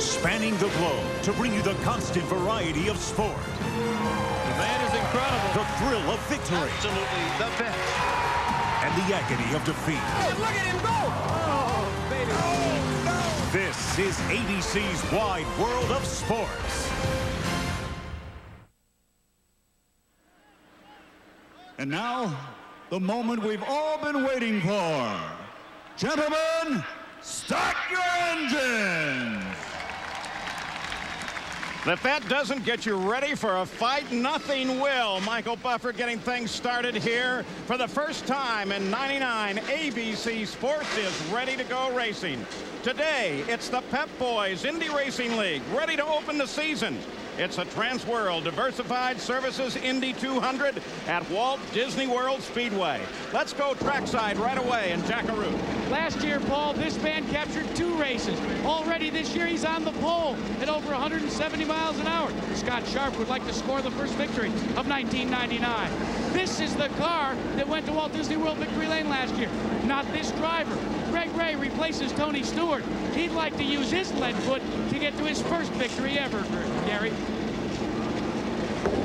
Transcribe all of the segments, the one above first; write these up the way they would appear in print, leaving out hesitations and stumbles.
Spanning the globe to bring you the constant variety of sport. The man is incredible. The thrill of victory. Absolutely the best. And the agony of defeat. Hey, look at him go! Oh, baby. Oh, no! This is ABC's Wide World of Sports. And now, the moment we've all been waiting for. Gentlemen, start your engines! If that doesn't get you ready for a fight, nothing will. Michael Buffer getting things started here. For the first time in '99, ABC Sports is ready to go racing. Today, it's the Pep Boys Indy Racing League, ready to open the season. It's a TransWorld Diversified Services Indy 200 at Walt Disney World Speedway. Let's go trackside right away in Jackaroo. Last year, Paul, this man captured 2 races. Already this year, he's on the pole at over 170 miles an hour. Scott Sharp would like to score the first victory of 1999. This is the car that went to Walt Disney World Victory Lane last year. Not this driver. Greg Ray replaces Tony Stewart. He'd like to use his lead foot to get to his first victory ever, Gary.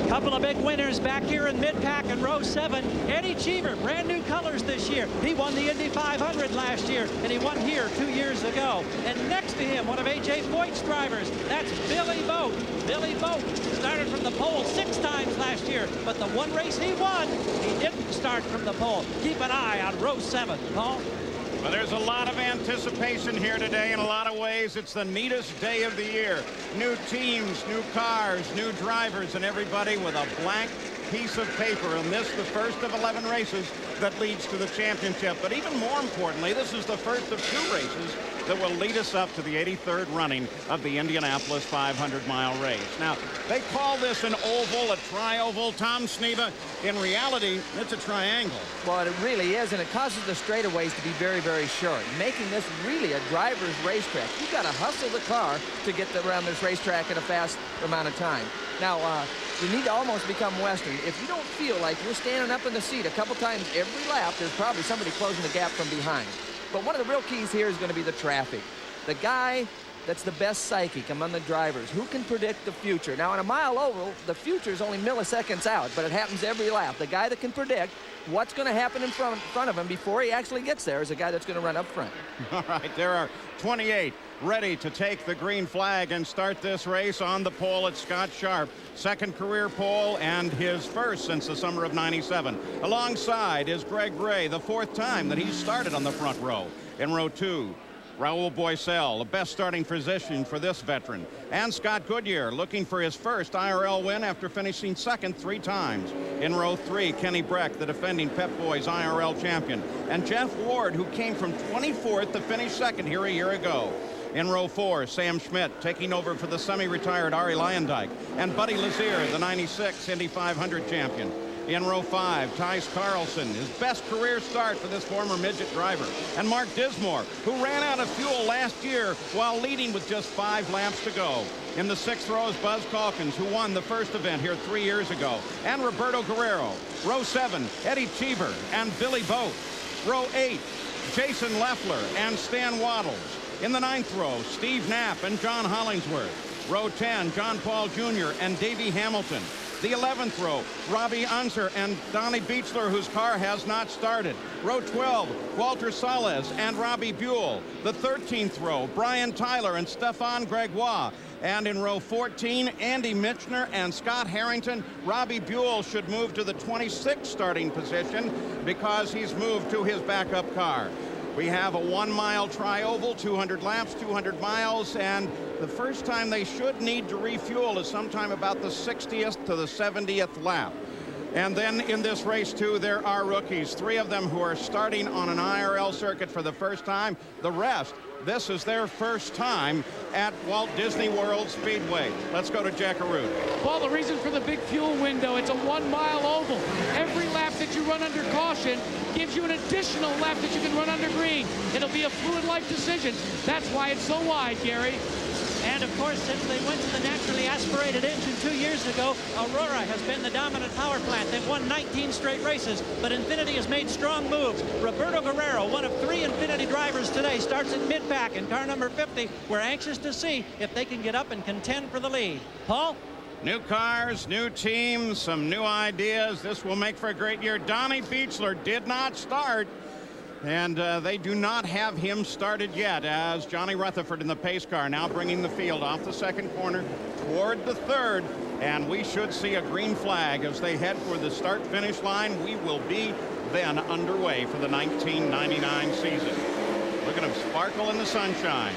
Couple of big winners back here in mid-pack in row 7. Eddie Cheever, brand new colors this year. He won the Indy 500 last year, and he won here 2 years ago. And next to him, one of A.J. Foyt's drivers, that's Billy Boat. Billy Boat started from the pole 6 times last year, but the one race he won, he didn't start from the pole. Keep an eye on row 7, Paul. Well, there's a lot of anticipation here today. In a lot of ways, it's the neatest day of the year. New teams, new cars, new drivers, and everybody with a blank piece of paper. And this, the first of 11 races that leads to the championship. But even more importantly, this is the first of 2 races that will lead us up to the 83rd running of the Indianapolis 500-mile race. Now, they call this an oval, a tri-oval. Tom Sneva, in reality, it's a triangle. Well, it really is, and it causes the straightaways to be very, very short, making this really a driver's racetrack. You've got to hustle the car to get around this racetrack in a fast amount of time. Now, you need to almost become Western. If you don't feel like you're standing up in the seat a couple times every lap, there's probably somebody closing the gap from behind. But one of the real keys here is going to be the traffic. The guy that's the best psychic among the drivers, who can predict the future. Now, in a mile oval, the future is only milliseconds out, but it happens every lap. The guy that can predict what's going to happen in front of him before he actually gets there is the guy that's going to run up front. All right, there are 28 ready to take the green flag and start this race. On the pole, it's Scott Sharp, second career pole and his first since the summer of '97. Alongside is Greg Ray, the 4th time that he's started on the front row. In row 2, Raul Boisel, the best starting position for this veteran. And Scott Goodyear looking for his first IRL win after finishing 2nd 3 times. In row 3, Kenny Breck, the defending Pep Boys IRL champion. And Jeff Ward, who came from 24th to finish 2nd here a year ago. In row 4, Sam Schmidt taking over for the semi-retired Ari Luyendyk. And Buddy Lazier, the 96 Indy 500 champion. In row 5, Tice Carlson, his best career start for this former midget driver. And Mark Dismore, who ran out of fuel last year while leading with just 5 laps to go. In the 6th row is Buzz Calkins, who won the first event here 3 years ago. And Roberto Guerrero. Row 7, Eddie Cheever and Billy Boat. Row 8, Jason Leffler and Stan Waddles. In the 9th row, Steve Knapp and John Hollingsworth. Row 10, John Paul Jr. and Davey Hamilton. The 11th row, Robbie Unser and Donnie Beechler, whose car has not started. Row 12, Walter Salles and Robbie Buell. The 13th row, Brian Tyler and Stefan Gregoire. And in row 14, Andy Mitchner and Scott Harrington. Robbie Buell should move to the 26th starting position because he's moved to his backup car. We have a 1-mile tri-oval, 200 laps, 200 miles, and the first time they should need to refuel is sometime about the 60th to the 70th lap. And then in this race, too, there are rookies, 3 of them who are starting on an IRL circuit for the first time. The rest, this is their first time at Walt Disney World Speedway. Let's go to Jackaroo. Paul, the reason for the big fuel window, it's a 1-mile oval. Every lap that you run under caution gives you an additional lap that you can run under green. It'll be a fluid-like decision. That's why it's so wide, Gary. And of course, since they went to the naturally aspirated engine 2 years ago, Aurora has been the dominant power plant. They've won 19 straight races, but Infiniti has made strong moves. Roberto Guerrero, one of 3 Infiniti drivers today, starts in mid-pack in car number 50. We're anxious to see if they can get up and contend for the lead. Paul? New cars, new teams, some new ideas. This will make for a great year. Donnie Beechler did not start, and they do not have him started yet, as Johnny Rutherford in the pace car now bringing the field off the second corner toward the third, and we should see a green flag as they head for the start-finish line. We will be then underway for the 1999 season. Look at them sparkle in the sunshine.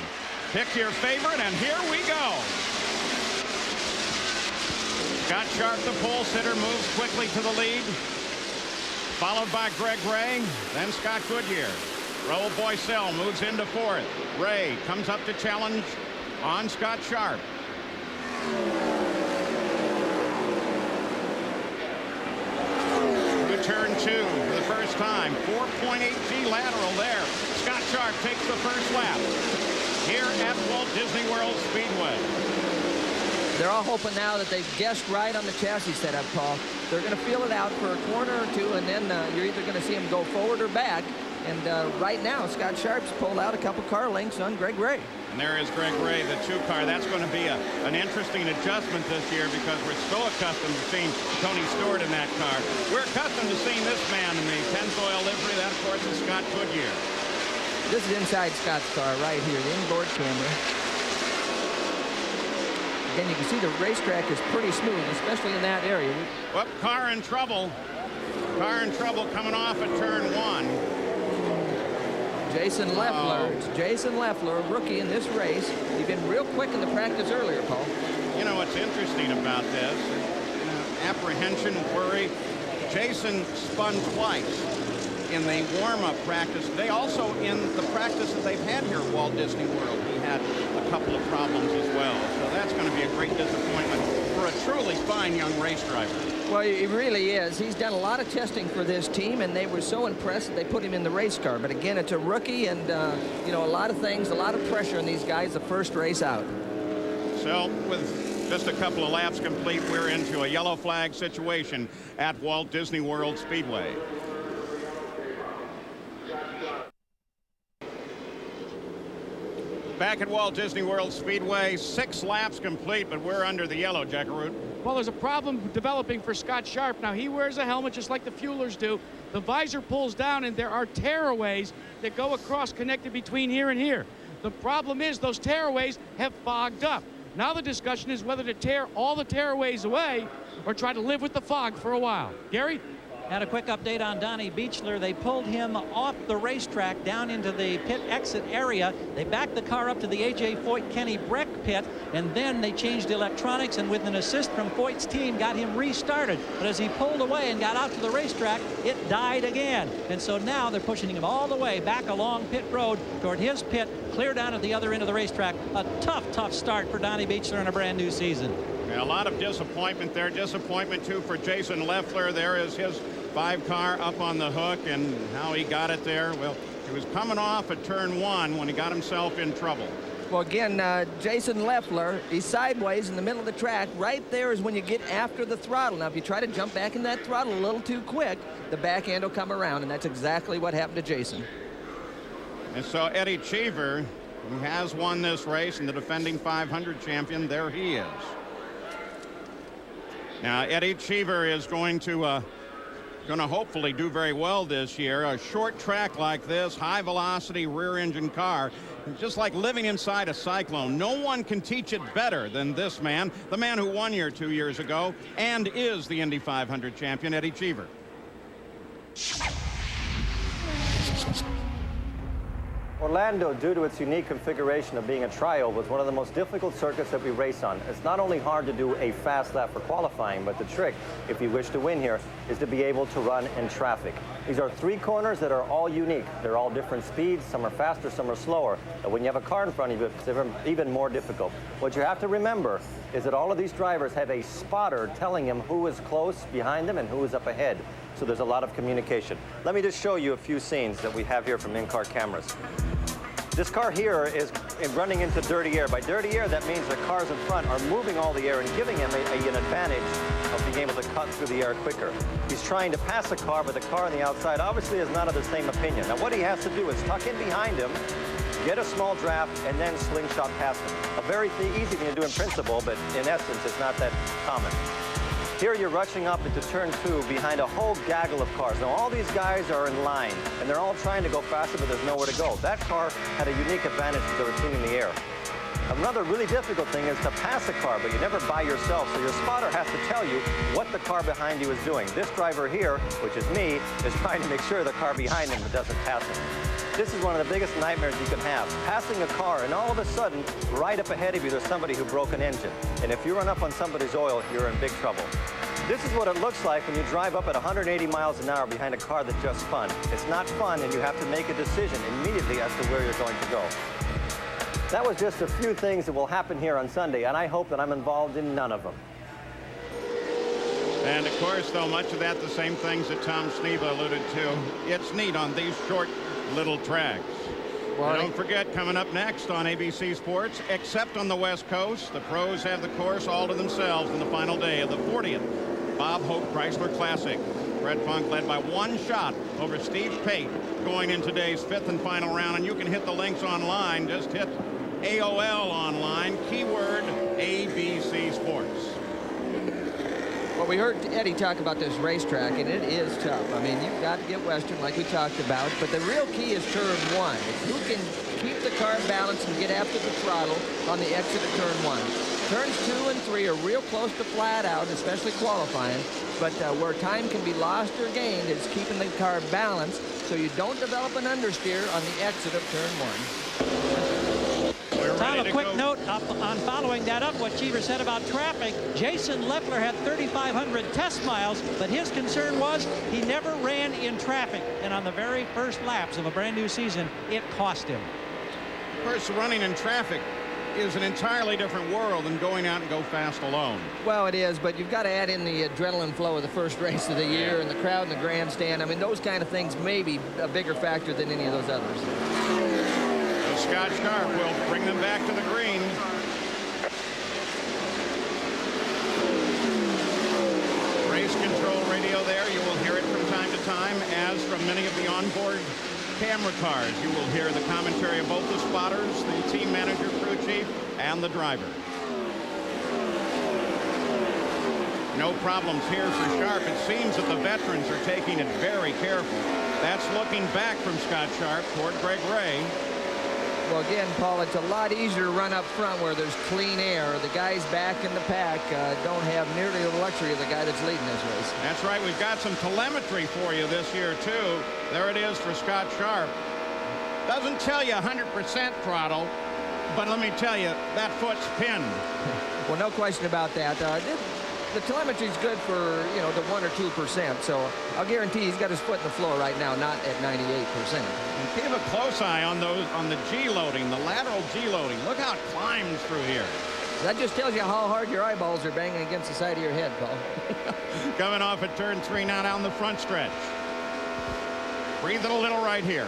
Pick your favorite, and here we go. Scott Sharp, the pole sitter, moves quickly to the lead, followed by Greg Ray, then Scott Goodyear. Raul Boycell moves into fourth. Ray comes up to challenge on Scott Sharp. To turn 2 for the first time. 4.8G lateral there. Scott Sharp takes the first lap here at Walt Disney World Speedway. They're all hoping now that they've guessed right on the chassis setup, Paul. They're going to feel it out for a corner or two, and then you're either going to see them go forward or back. And right now, Scott Sharp's pulled out a couple car lengths on Greg Ray. And there is Greg Ray, the 2 car. That's going to be an interesting adjustment this year because we're so accustomed to seeing Tony Stewart in that car. We're accustomed to seeing this man in the Pennzoil livery. That, of course, is Scott Goodyear. This is inside Scott's car right here, the inboard camera. Again, you can see the racetrack is pretty smooth, especially in that area. Well, car in trouble. Car in trouble coming off at turn 1. Jason Leffler. It's Jason Leffler, a rookie in this race. He's been real quick in the practice earlier, Paul. You know what's interesting about this? Apprehension, worry. Jason spun twice in the warm-up practice. They also, in the practice that they've had here at Walt Disney World, he had a couple of problems as well. So that's going to be a great disappointment for a truly fine young race driver. Well, he really is. He's done a lot of testing for this team, and they were so impressed that they put him in the race car. But again, it's a rookie, and, you know, a lot of things, a lot of pressure on these guys the first race out. So, with just a couple of laps complete, we're into a yellow flag situation at Walt Disney World Speedway. Back at Walt Disney World Speedway, 6 laps complete, but we're under the yellow, Jackaroot. Well, there's a problem developing for Scott Sharp. Now, he wears a helmet just like the fuelers do. The visor pulls down, and there are tearaways that go across, connected between here and here. The problem is those tearaways have fogged up. Now the discussion is whether to tear all the tearaways away or try to live with the fog for a while. Gary? Had a quick update on Donnie Beechler. They pulled him off the racetrack down into the pit exit area. They backed the car up to the A.J. Foyt-Kenny Breck pit, and then they changed electronics, and with an assist from Foyt's team, got him restarted. But as he pulled away and got out to the racetrack, it died again. And so now they're pushing him all the way back along pit road toward his pit, clear down at the other end of the racetrack. A tough, tough start for Donnie Beechler in a brand new season. Yeah, a lot of disappointment there. Disappointment, too, for Jason Leffler. There is his 5 car up on the hook, and how he got it there. Well, he was coming off at turn 1 when he got himself in trouble. Well, again, Jason Leffler, he's sideways in the middle of the track. Right there is when you get after the throttle. Now, if you try to jump back in that throttle a little too quick, the back end will come around, and that's exactly what happened to Jason. And so Eddie Cheever, who has won this race and the defending 500 champion, there he is. Now, Eddie Cheever is going to hopefully do very well this year. A short track like this, high velocity rear engine car, just like living inside a cyclone. No one can teach it better than this man, the man who won here 2 years ago and is the Indy 500 champion, Eddie Cheever. Orlando, due to its unique configuration of being a tri-oval, is one of the most difficult circuits that we race on. It's not only hard to do a fast lap for qualifying, but the trick, if you wish to win here, is to be able to run in traffic. These are 3 corners that are all unique. They're all different speeds. Some are faster, some are slower. And when you have a car in front of you, it's even more difficult. What you have to remember is that all of these drivers have a spotter telling them who is close behind them and who is up ahead. So there's a lot of communication. Let me just show you a few scenes that we have here from in-car cameras. This car here is running into dirty air. By dirty air, that means the cars in front are moving all the air and giving him an advantage of being able to cut through the air quicker. He's trying to pass the car, but the car on the outside obviously is not of the same opinion. Now what he has to do is tuck in behind him, get a small draft, and then slingshot past him. A very easy thing to do in principle, but in essence, it's not that common. Here you're rushing up into turn 2 behind a whole gaggle of cars. Now all these guys are in line, and they're all trying to go faster, but there's nowhere to go. That car had a unique advantage because they were teaming the air. Another really difficult thing is to pass a car, but you never buy yourself, so your spotter has to tell you what the car behind you is doing. This driver here, which is me, is trying to make sure the car behind him doesn't pass him. This is one of the biggest nightmares you can have. Passing a car, and all of a sudden, right up ahead of you, there's somebody who broke an engine. And if you run up on somebody's oil, you're in big trouble. This is what it looks like when you drive up at 180 miles an hour behind a car that just spun. It's not fun, and you have to make a decision immediately as to where you're going to go. That was just a few things that will happen here on Sunday, and I hope that I'm involved in none of them. And of course, though, much of that the same things that Tom Sneva alluded to. It's neat on these short little tracks. Well, don't forget, coming up next on ABC Sports, except on the West Coast, the pros have the course all to themselves in the final day of the 40th Bob Hope Chrysler Classic. Fred Funk led by 1 shot over Steve Pate going in today's 5th and final round. And you can hit the links online. Just hit AOL online, keyword ABC Sports. Well, we heard Eddie talk about this racetrack, and it is tough. I mean, you've got to get Western like we talked about, but the real key is turn 1. If you can keep the car balanced and get after the throttle on the exit of turn 1. Turns 2 and 3 are real close to flat out, especially qualifying, but where time can be lost or gained is keeping the car balanced so you don't develop an understeer on the exit of turn 1. Tom, a quick note on following that up, what Cheever said about traffic. Jason Leffler had 3,500 test miles, but his concern was he never ran in traffic. And on the very first laps of a brand new season, it cost him. Of course, running in traffic is an entirely different world than going out and go fast alone. Well, it is, but you've got to add in the adrenaline flow of the first race of the year and the crowd in the grandstand. I mean, those kind of things may be a bigger factor than any of those others. Scott Sharp will bring them back to the green. Race control radio there. You will hear it from time to time, as from many of the onboard camera cars. You will hear the commentary of both the spotters, the team manager, crew chief, and the driver. No problems here for Sharp. It seems that the veterans are taking it very careful. That's looking back from Scott Sharp toward Greg Ray. Well, again, Paul, it's a lot easier to run up front where there's clean air. The guys back in the pack don't have nearly the luxury of the guy that's leading this race. That's right. We've got some telemetry for you this year, too. There it is for Scott Sharp. Doesn't tell you 100% throttle, but let me tell you, that foot's pinned. Well, no question about that. The telemetry's good for, you know, the 1 or 2%, so I'll guarantee he's got his foot in the floor right now, not at 98%. And keep a close eye on the G loading, the lateral G loading. Look how it climbs through here. That just tells you how hard your eyeballs are banging against the side of your head, Paul. Coming off at turn 3 now down the front stretch. Breathing a little right here.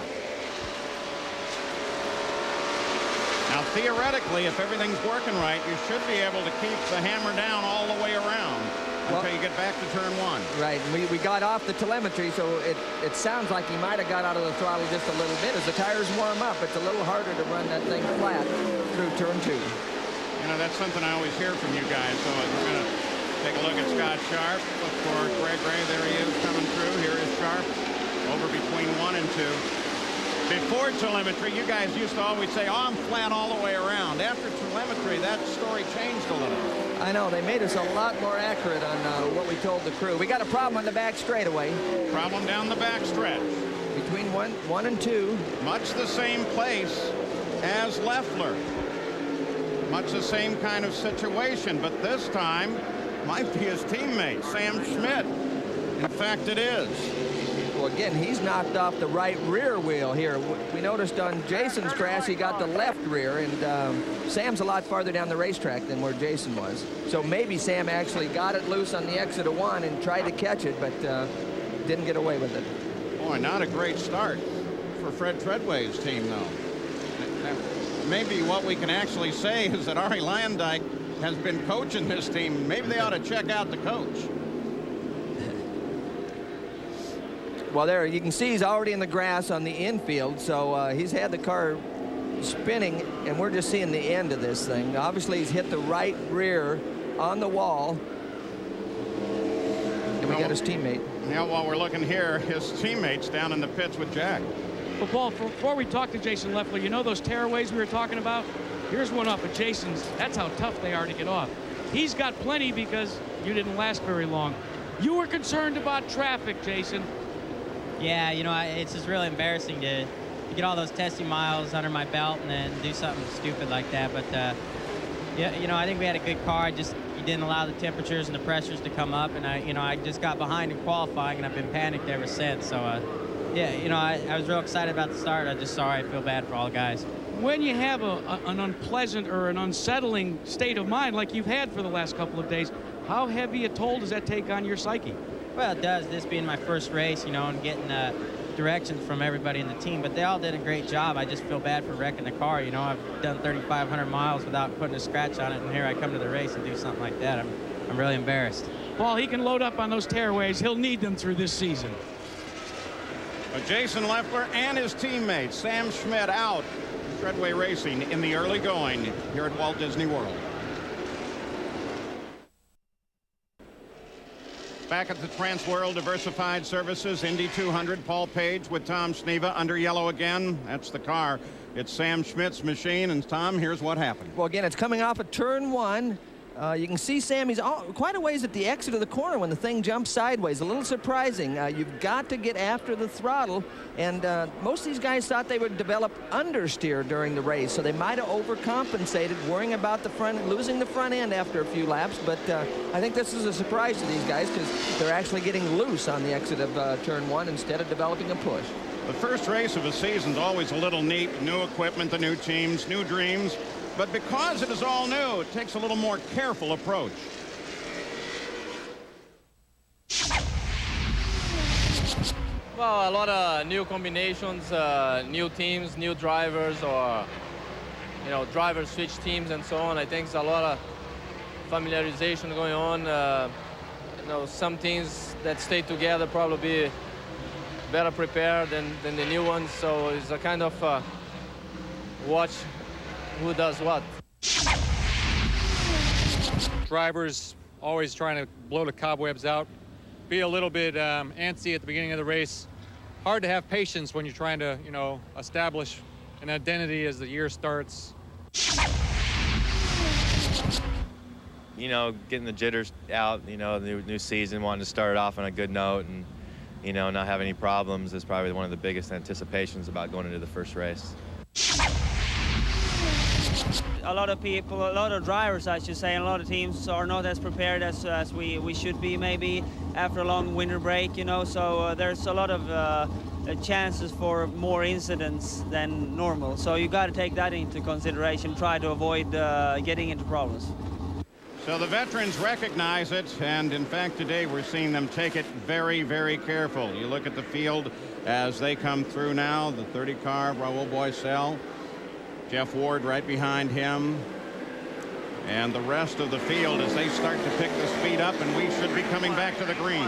Now, theoretically, if everything's working right, you should be able to keep the hammer down all the way around until you get back to turn 1. Right. We got off the telemetry, so it sounds like he might have got out of the throttle just a little bit. As the tires warm up, it's a little harder to run that thing flat through turn 2. You know, that's something I always hear from you guys. So we're going to take a look at Scott Sharp. Look for Greg Ray. There he is coming through. Here is Sharp over between 1 and 2. Before telemetry, you guys used to always say, oh, I'm flat all the way around. After telemetry, that story changed a little. I know. They made us a lot more accurate on what we told the crew. We got a problem on the back straightaway. Problem down the back stretch. Between 1 and 2. Much the same place as Leffler. Much the same kind of situation, but this time might be his teammate, Sam Schmidt. In fact, it is. Well, again, he's knocked off the right rear wheel here. We noticed on Jason's crash, he got the left rear, and Sam's a lot farther down the racetrack than where Jason was. So maybe Sam actually got it loose on the exit of 1 and tried to catch it, but didn't get away with it. Boy, not a great start for Fred Treadway's team, though. maybe what we can actually say is that Arie Luyendyk has been coaching this team. Maybe they ought to check out the coach. Well, there you can see he's already in the grass on the infield, so he's had the car spinning, and we're just seeing the end of this thing. Obviously, he's hit the right rear on the wall. And we got his teammate. Yeah, while we're looking here, his teammate's down in the pits with Jack. Well, Paul, Before we talk to Jason Leffler, you know those tearaways we were talking about? Here's one off of Jason's. That's how tough they are to get off. He's got plenty because you didn't last very long. You were concerned about traffic, Jason. Yeah, you know, it's just really embarrassing to get all those testing miles under my belt and then do something stupid like that. But, yeah, you know, I think we had a good car. You didn't allow the temperatures and the pressures to come up. And, I just got behind in qualifying, and I've been panicked ever since. So, yeah, you know, I was real excited about the start. I feel bad for all the guys. When you have an unpleasant or an unsettling state of mind like you've had for the last couple of days, how heavy a toll does that take on your psyche? Well, it does. This being my first race, you know, and getting directions from everybody in the team. But they all did a great job. I just feel bad for wrecking the car. You know, I've done 3,500 miles without putting a scratch on it, and here I come to the race and do something like that. I'm really embarrassed. Paul, he can load up on those tearaways. He'll need them through this season. Jason Leffler and his teammate Sam Schmidt out. Treadway Racing in the early going here at Walt Disney World. Back at the TransWorld Diversified Services Indy 200, Paul Page with Tom Sneva under yellow again. That's the car. It's Sam Schmidt's machine. And Tom, here's what happened. Well, again, it's coming off of turn 1. You can see Sam, he's quite a ways at the exit of the corner when the thing jumps sideways. A little surprising. You've got to get after the throttle, and most of these guys thought they would develop understeer during the race, so they might have overcompensated, worrying about losing the front end after a few laps. But I think this is a surprise to these guys because they're actually getting loose on the exit of turn 1 instead of developing a push. The first race of a season's always a little neat. New equipment, the new teams, new dreams. But because it is all new, it takes a little more careful approach. Well, a lot of new combinations, new teams, new drivers, or, you know, drivers switch teams and so on. I think there's a lot of familiarization going on. You know, some teams that stay together probably be better prepared than the new ones. So it's a kind of watch who does what. Drivers always trying to blow the cobwebs out, be a little bit antsy at the beginning of the race. Hard to have patience when you're trying to, you know, establish an identity as the year starts. You know, getting the jitters out, you know, the new season, wanting to start off on a good note and, you know, not have any problems is probably one of the biggest anticipations about going into the first race. A lot of people, a lot of drivers, I should say, and a lot of teams are not as prepared as we should be maybe after a long winter break, you know, so there's a lot of chances for more incidents than normal. So you got to take that into consideration, try to avoid getting into problems. So the veterans recognize it, and in fact today we're seeing them take it very, very careful. You look at the field as they come through now, the 30 car, Raul Boisel, Jeff Ward right behind him, and the rest of the field as they start to pick the speed up, and we should be coming back to the green.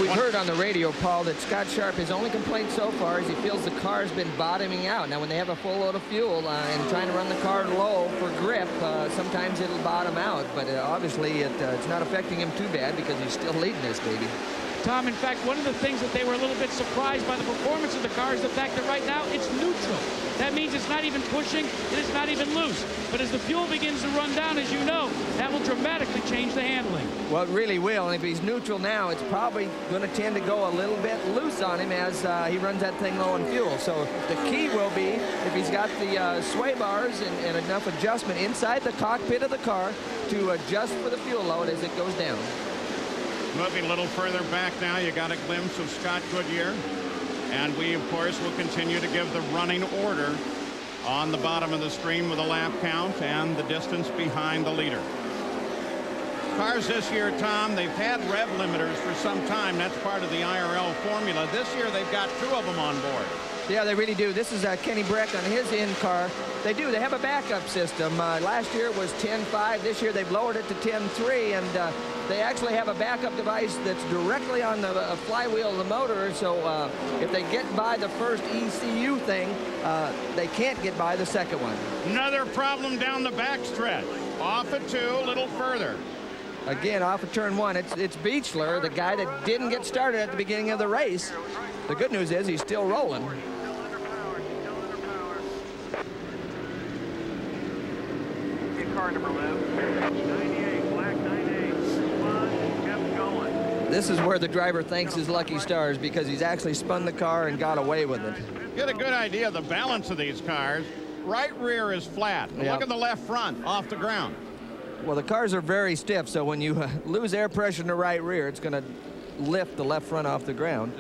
We've heard on the radio, Paul, that Scott Sharp, his only complaint so far is he feels the car's been bottoming out. Now, when they have a full load of fuel and trying to run the car low for grip, sometimes it'll bottom out. But obviously, it's not affecting him too bad because he's still leading this baby. Tom, in fact, one of the things that they were a little bit surprised by the performance of the car is the fact that right now it's neutral. That means it's not even pushing, and it's not even loose. But as the fuel begins to run down, as you know, that will dramatically change the handling. Well, it really will. And if he's neutral now, it's probably going to tend to go a little bit loose on him as he runs that thing low on fuel. So the key will be if he's got the sway bars and enough adjustment inside the cockpit of the car to adjust for the fuel load as it goes down. Moving a little further back now, you got a glimpse of Scott Goodyear. And we, of course, will continue to give the running order on the bottom of the screen with a lap count and the distance behind the leader. Cars this year, Tom, they've had rev limiters for some time. That's part of the IRL formula. This year, they've got 2 of them on board. Yeah, they really do. This is Kenny Breck on his in-car. They do. They have a backup system. Last year it was 10.5. This year they've lowered it to 10.3, and they actually have a backup device that's directly on the flywheel of the motor, so if they get by the first ECU thing, they can't get by the second one. Another problem down the backstretch. Off at 2, a little further. Again, off of turn 1, it's Beechler, the guy that didn't get started at the beginning of the race. The good news is he's still rolling. Car number 98, black 98. Kept going. This is where the driver thanks his lucky stars, because he's actually spun the car and got away with it. Get a good idea of the balance of these cars. Right rear is flat. Yep. Look at the left front off the ground. Well, the cars are very stiff, so when you lose air pressure in the right rear, it's going to lift the left front off the ground.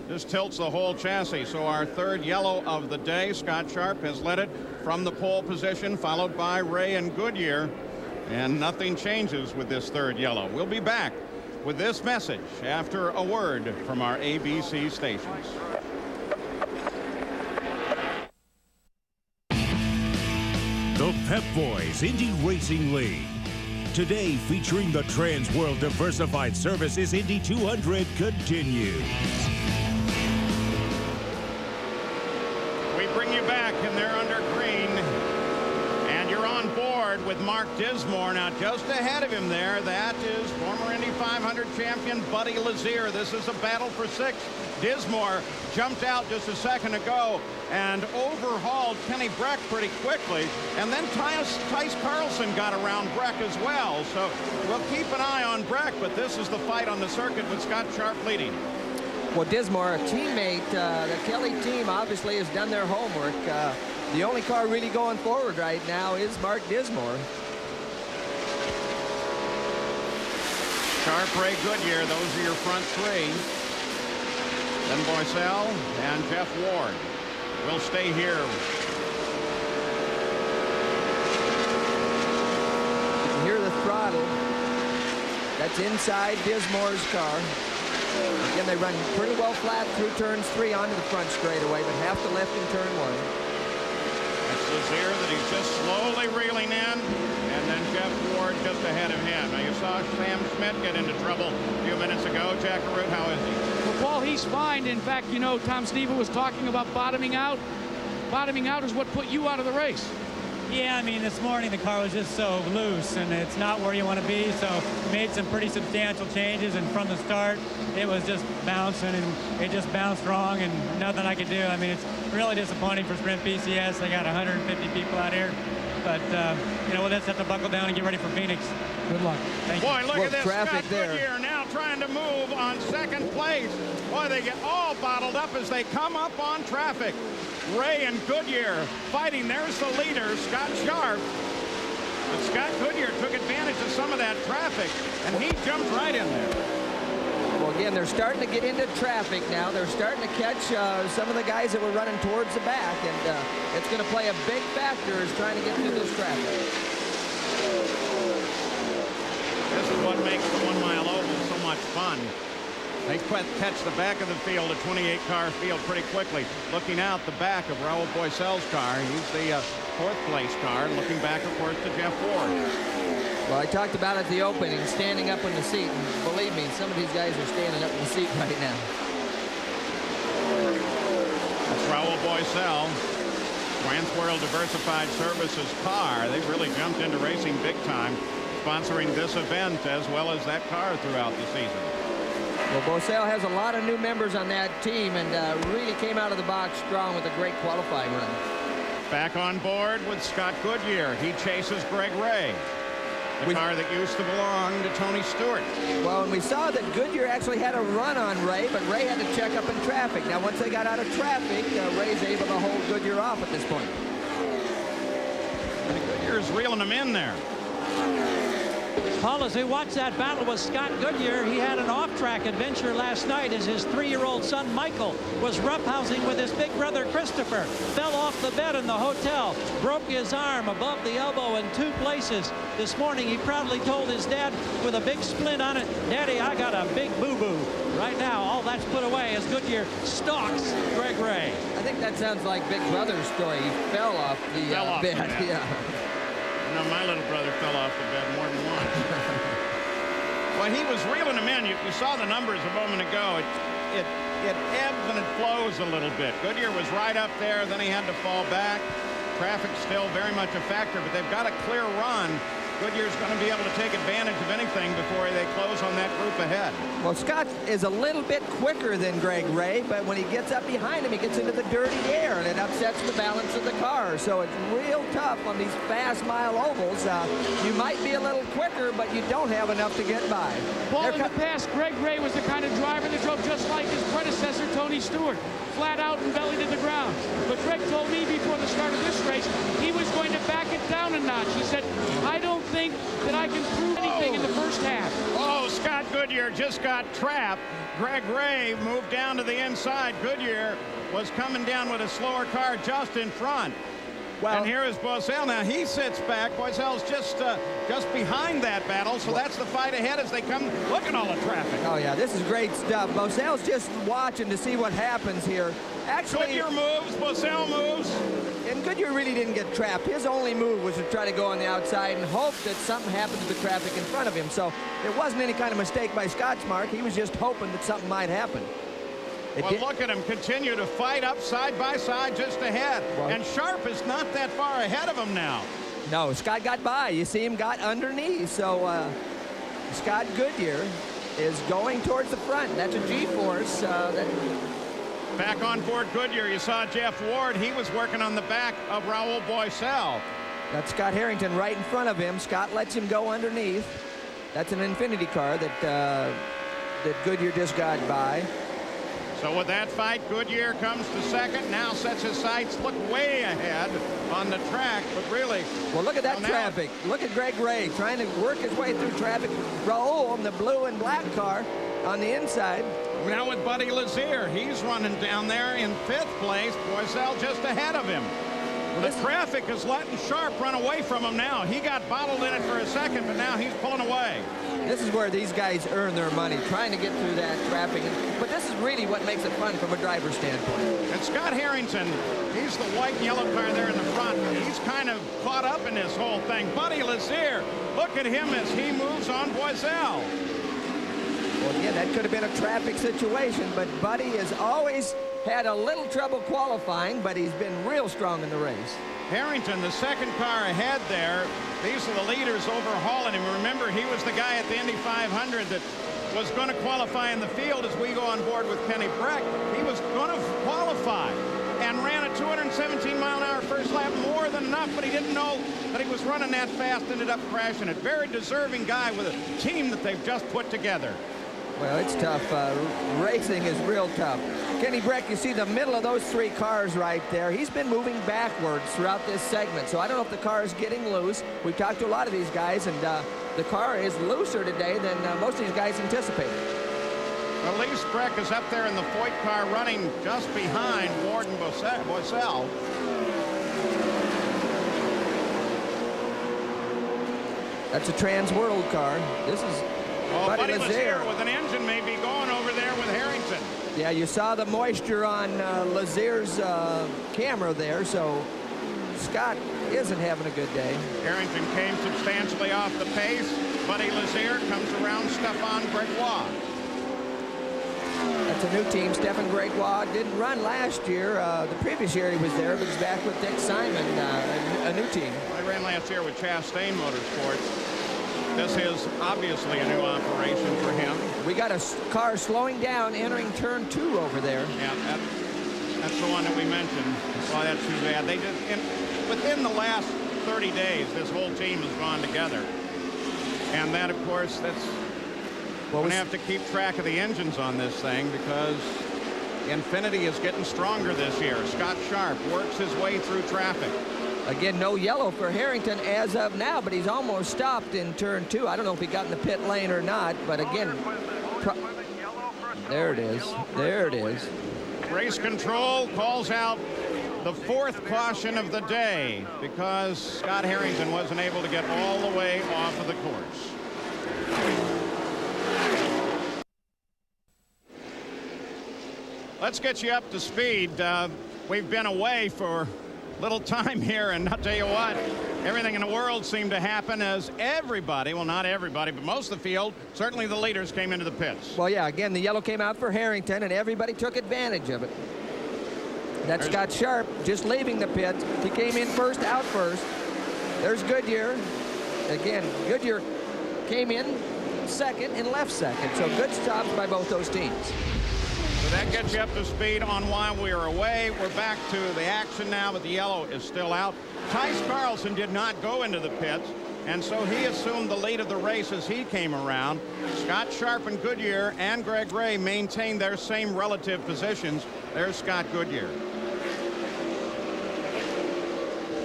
This tilts the whole chassis. So our third yellow of the day, Scott Sharp has led it from the pole position, followed by Ray and Goodyear. And nothing changes with this third yellow. We'll be back with this message after a word from our ABC stations. The Pep Boys Indy Racing League. Today featuring the TransWorld Diversified Services Indy 200 continues. We bring you back, and they're under green. And you're on board with Mark Dismore. Now, just ahead of him there, that is former Indy 500 champion Buddy Lazier. This is a battle for 6. Dismore jumped out just a second ago and overhauled Kenny Breck pretty quickly. And then Tice Carlson got around Breck as well. So we'll keep an eye on Breck, but this is the fight on the circuit with Scott Sharp leading. Well, Dismore, a teammate, the Kelly team obviously has done their homework. The only car really going forward right now is Mark Dismore. Sharp, Ray, Goodyear, those are your front 3. Then Boycell and Jeff Ward will stay here. You can hear the throttle. That's inside Dismore's car. Again, they run pretty well flat through turns 3 onto the front straightaway, but half the left in turn 1. That's Lazier that he's just slowly reeling in, and then Jeff Ward just ahead of him. Now, you saw Sam Schmidt get into trouble a few minutes ago. Jack Arute, how is he? Well, Paul, he's fine. In fact, you know, Tom Steven was talking about bottoming out. Bottoming out is what put you out of the race. Yeah, I mean, this morning the car was just so loose, and it's not where you want to be, so made some pretty substantial changes, and from the start, it was just bouncing, and it just bounced wrong, and nothing I could do. I mean, it's really disappointing for Sprint PCS. They got 150 people out here, but, you know, we'll just have to buckle down and get ready for Phoenix. Good luck. Thank you. Boy, look at this. Traffic Scott there. Goodyear now trying to move on second place. Boy, they get all bottled up as they come up on traffic. Ray and Goodyear fighting. There's the leader, Scott Sharp. But Scott Goodyear took advantage of some of that traffic, and he jumped right in there. Well, again, they're starting to get into traffic now. They're starting to catch some of the guys that were running towards the back, and it's going to play a big factor is trying to get through this traffic. This is what makes the 1 mile oval so much fun. They catch the back of the field, a 28-car field, pretty quickly. Looking out the back of Raul Boycell's car. He's the 4th place car, looking back, of course, to Jeff Ward. Well, I talked about at the opening, standing up in the seat, and believe me, some of these guys are standing up in the seat right now. That's Raul Boycell, TransWorld Diversified Services car. They've really jumped into racing big time, sponsoring this event as well as that car throughout the season. Well, Boycell has a lot of new members on that team and really came out of the box strong with a great qualifying run. Back on board with Scott Goodyear. He chases Greg Ray, the car that used to belong to Tony Stewart. Well, and we saw that Goodyear actually had a run on Ray, but Ray had to check up in traffic. Now, once they got out of traffic, Ray's able to hold Goodyear off at this point. And Goodyear's reeling him in there. Paul, as we watched that battle with Scott Goodyear, he had an off-track adventure last night as his 3-year-old son Michael was roughhousing with his big brother Christopher. Fell off the bed in the hotel, broke his arm above the elbow in 2 places. This morning he proudly told his dad with a big splint on it, "Daddy, I got a big boo-boo." Right now, all that's put away as Goodyear stalks Greg Ray. I think that sounds like Big Brother's story. He fell off the bed. Yeah. No, my little brother fell off the bed more than once. Well, he was reeling him in. You saw the numbers a moment ago. It ebbs and it flows a little bit. Goodyear was right up there, then he had to fall back. Traffic's still very much a factor, but they've got a clear run. Goodyear's going to be able to take advantage of anything before they close on that group ahead. Well, Scott is a little bit quicker than Greg Ray, but when he gets up behind him, he gets into the dirty air, and it upsets the balance of the car. So it's real tough on these fast mile ovals. You might be a little quicker, but you don't have enough to get by. Paul, in the past, Greg Ray was the kind of driver that drove just like his predecessor, Tony Stewart, flat out and belly to the ground. But Greg told me before the start of this race, he was going to back it down a notch. He said, "I don't think that I can prove anything in the first half." Oh, Scott Goodyear just got trapped. Greg Ray moved down to the inside. Goodyear was coming down with a slower car just in front. Well, and here is Boesel. Now he sits back. Boesel's just behind that battle, so that's the fight ahead as they come. Look at all the traffic. Oh yeah, this is great stuff. Boesel's just watching to see what happens here. Actually, Goodyear moves, Boesel moves. And Goodyear really didn't get trapped. His only move was to try to go on the outside and hope that something happened to the traffic in front of him. So it wasn't any kind of mistake by Scott's mark. He was just hoping that something might happen. Well, look at him continue to fight up side by side just ahead. Well, and Sharp is not that far ahead of him now. No, Scott got by. You see him got underneath. So Scott Goodyear is going towards the front. That's a G-force. Back on board Goodyear, you saw Jeff Ward. He was working on the back of Raul Boesel. That's Scott Harrington right in front of him. Scott lets him go underneath. That's an Infinity car that Goodyear just got by. So with that fight, Goodyear comes to second, now sets his sights, look way ahead on the track, but really... Well, look at that traffic. Look at Greg Ray trying to work his way through traffic. Raul on the blue and black car on the inside. Now with Buddy Lazier, he's running down there in 5th place. Boesel just ahead of him. The traffic is letting Sharp run away from him now. He got bottled in it for a second, but now he's pulling away. This is where these guys earn their money, trying to get through that traffic. But this is really what makes it fun from a driver's standpoint. And Scott Harrington, he's the white and yellow car there in the front. He's kind of caught up in this whole thing. Buddy Lazier, look at him as he moves on Boesel. Well, again, that could have been a traffic situation, but Buddy has always had a little trouble qualifying, but he's been real strong in the race. Harrington, the second car ahead there. These are the leaders overhauling him. Remember, he was the guy at the Indy 500 that was going to qualify in the field as we go on board with Kenny Breck. He was going to qualify and ran a 217-mile-an-hour first lap, more than enough, but he didn't know that he was running that fast, ended up crashing it. Very deserving guy with a team that they've just put together. Well, it's tough. Racing is real tough. Kenny Breck, you see the middle of those 3 cars right there. He's been moving backwards throughout this segment, so I don't know if the car is getting loose. We've talked to a lot of these guys, and the car is looser today than most of these guys anticipated. Elise Breck is up there in the Foyt car running just behind Ward and Boesel. That's a TransWorld car. This is Buddy Lazier with an engine may be going over there with Harrington. Yeah, you saw the moisture on Lazier's camera there, so Scott isn't having a good day. Harrington came substantially off the pace. Buddy Lazier comes around Stefan Gregoire. That's a new team. Stefan Gregoire didn't run last year. The previous year he was there, but he's back with Dick Simon, a new team. I ran last year with Chastain Motorsports. This is obviously a new operation for him. We got a car slowing down, entering turn 2 over there. Yeah, that's the one that we mentioned. Well, that's too bad. They just, within the last 30 days, this whole team has gone together. And that, of course, that's going to have to keep track of the engines on this thing because Infinity is getting stronger this year. Scott Sharp works his way through traffic. Again, no yellow for Harrington as of now, but he's almost stopped in turn 2. I don't know if he got in the pit lane or not, but again, there it is. There it is. Race control calls out the 4th caution of the day because Scott Harrington wasn't able to get all the way off of the course. Let's get you up to speed. We've been away for little time here, and I'll tell you what, everything in the world seemed to happen as everybody, well, not everybody, but most of the field, certainly the leaders, came into the pits. Well, yeah, again, the yellow came out for Harrington, and everybody took advantage of it. That's Scott Sharp just leaving the pit. He came in first, out first. There's Goodyear. Again, Goodyear came in second and left second, so good stops by both those teams. So that gets you up to speed on why we are away. We're back to the action now, but the yellow is still out. Tice Carlson did not go into the pits, and so he assumed the lead of the race as he came around. Scott Sharp and Goodyear and Greg Ray maintained their same relative positions. There's Scott Goodyear.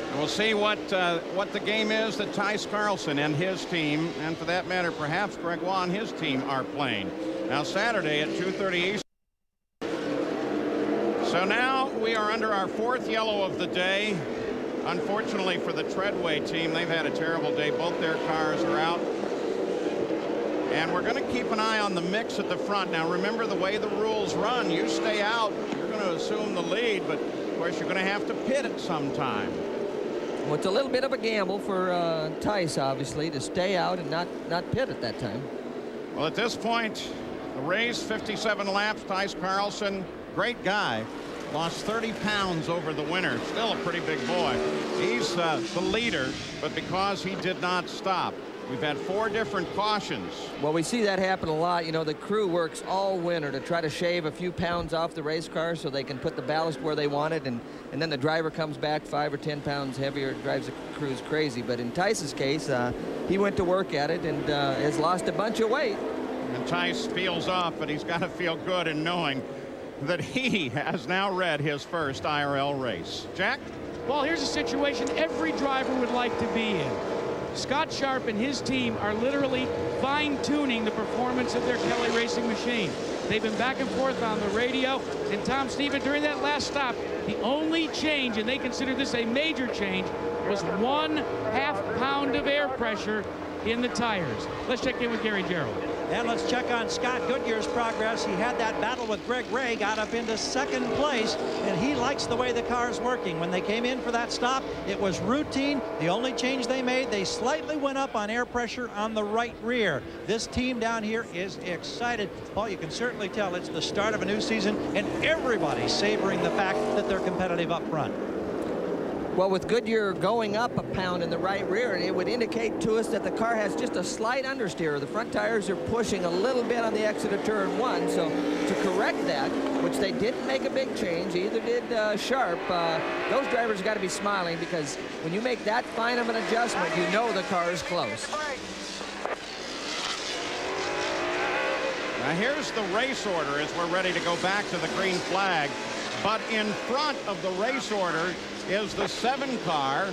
And we'll see what the game is that Tice Carlson and his team, and for that matter, perhaps Gregoire and his team, are playing. Now, Saturday at 2:30 Eastern. So now we are under our 4th yellow of the day. Unfortunately for the Treadway team, they've had a terrible day. Both their cars are out. And we're going to keep an eye on the mix at the front. Now, remember the way the rules run. You stay out, you're going to assume the lead, but of course you're going to have to pit at some time. Well, it's a little bit of a gamble for Tice, obviously, to stay out and not pit at that time. Well, at this point, the race, 57 laps. Tice Carlson, great guy, lost 30 pounds over the winter. Still a pretty big boy. He's the leader, but because he did not stop, we've had 4 different cautions. Well, we see that happen a lot. You know, the crew works all winter to try to shave a few pounds off the race car so they can put the ballast where they want it, and then the driver comes back 5 or 10 pounds heavier, drives the crews crazy. But in Tice's case, he went to work at it and has lost a bunch of weight. And Tice feels off, but he's got to feel good in knowing that he has now read his first IRL race. Jack? Well, here's a situation every driver would like to be in. Scott Sharp and his team are literally fine-tuning the performance of their Kelly racing machine. They've been back and forth on the radio, and Tom Stephen, during that last stop, the only change, and they consider this a major change, was 1/2 pound of air pressure in the tires. Let's check in with Gary Gerald. And let's check on Scott Goodyear's progress. He had that battle with Greg Ray, got up into 2nd place, and he likes the way the car's working. When they came in for that stop, it was routine. The only change they made, they slightly went up on air pressure on the right rear. This team down here is excited. Well, you can certainly tell it's the start of a new season, and everybody's savoring the fact that they're competitive up front. Well, with Goodyear going up a pound in the right rear, it would indicate to us that the car has just a slight understeer. The front tires are pushing a little bit on the exit of turn 1. So to correct that, which they didn't make a big change, either did Sharp, those drivers got to be smiling, because when you make that fine of an adjustment, you know the car is close. Now here's the race order as we're ready to go back to the green flag. But in front of the race order is the 7 car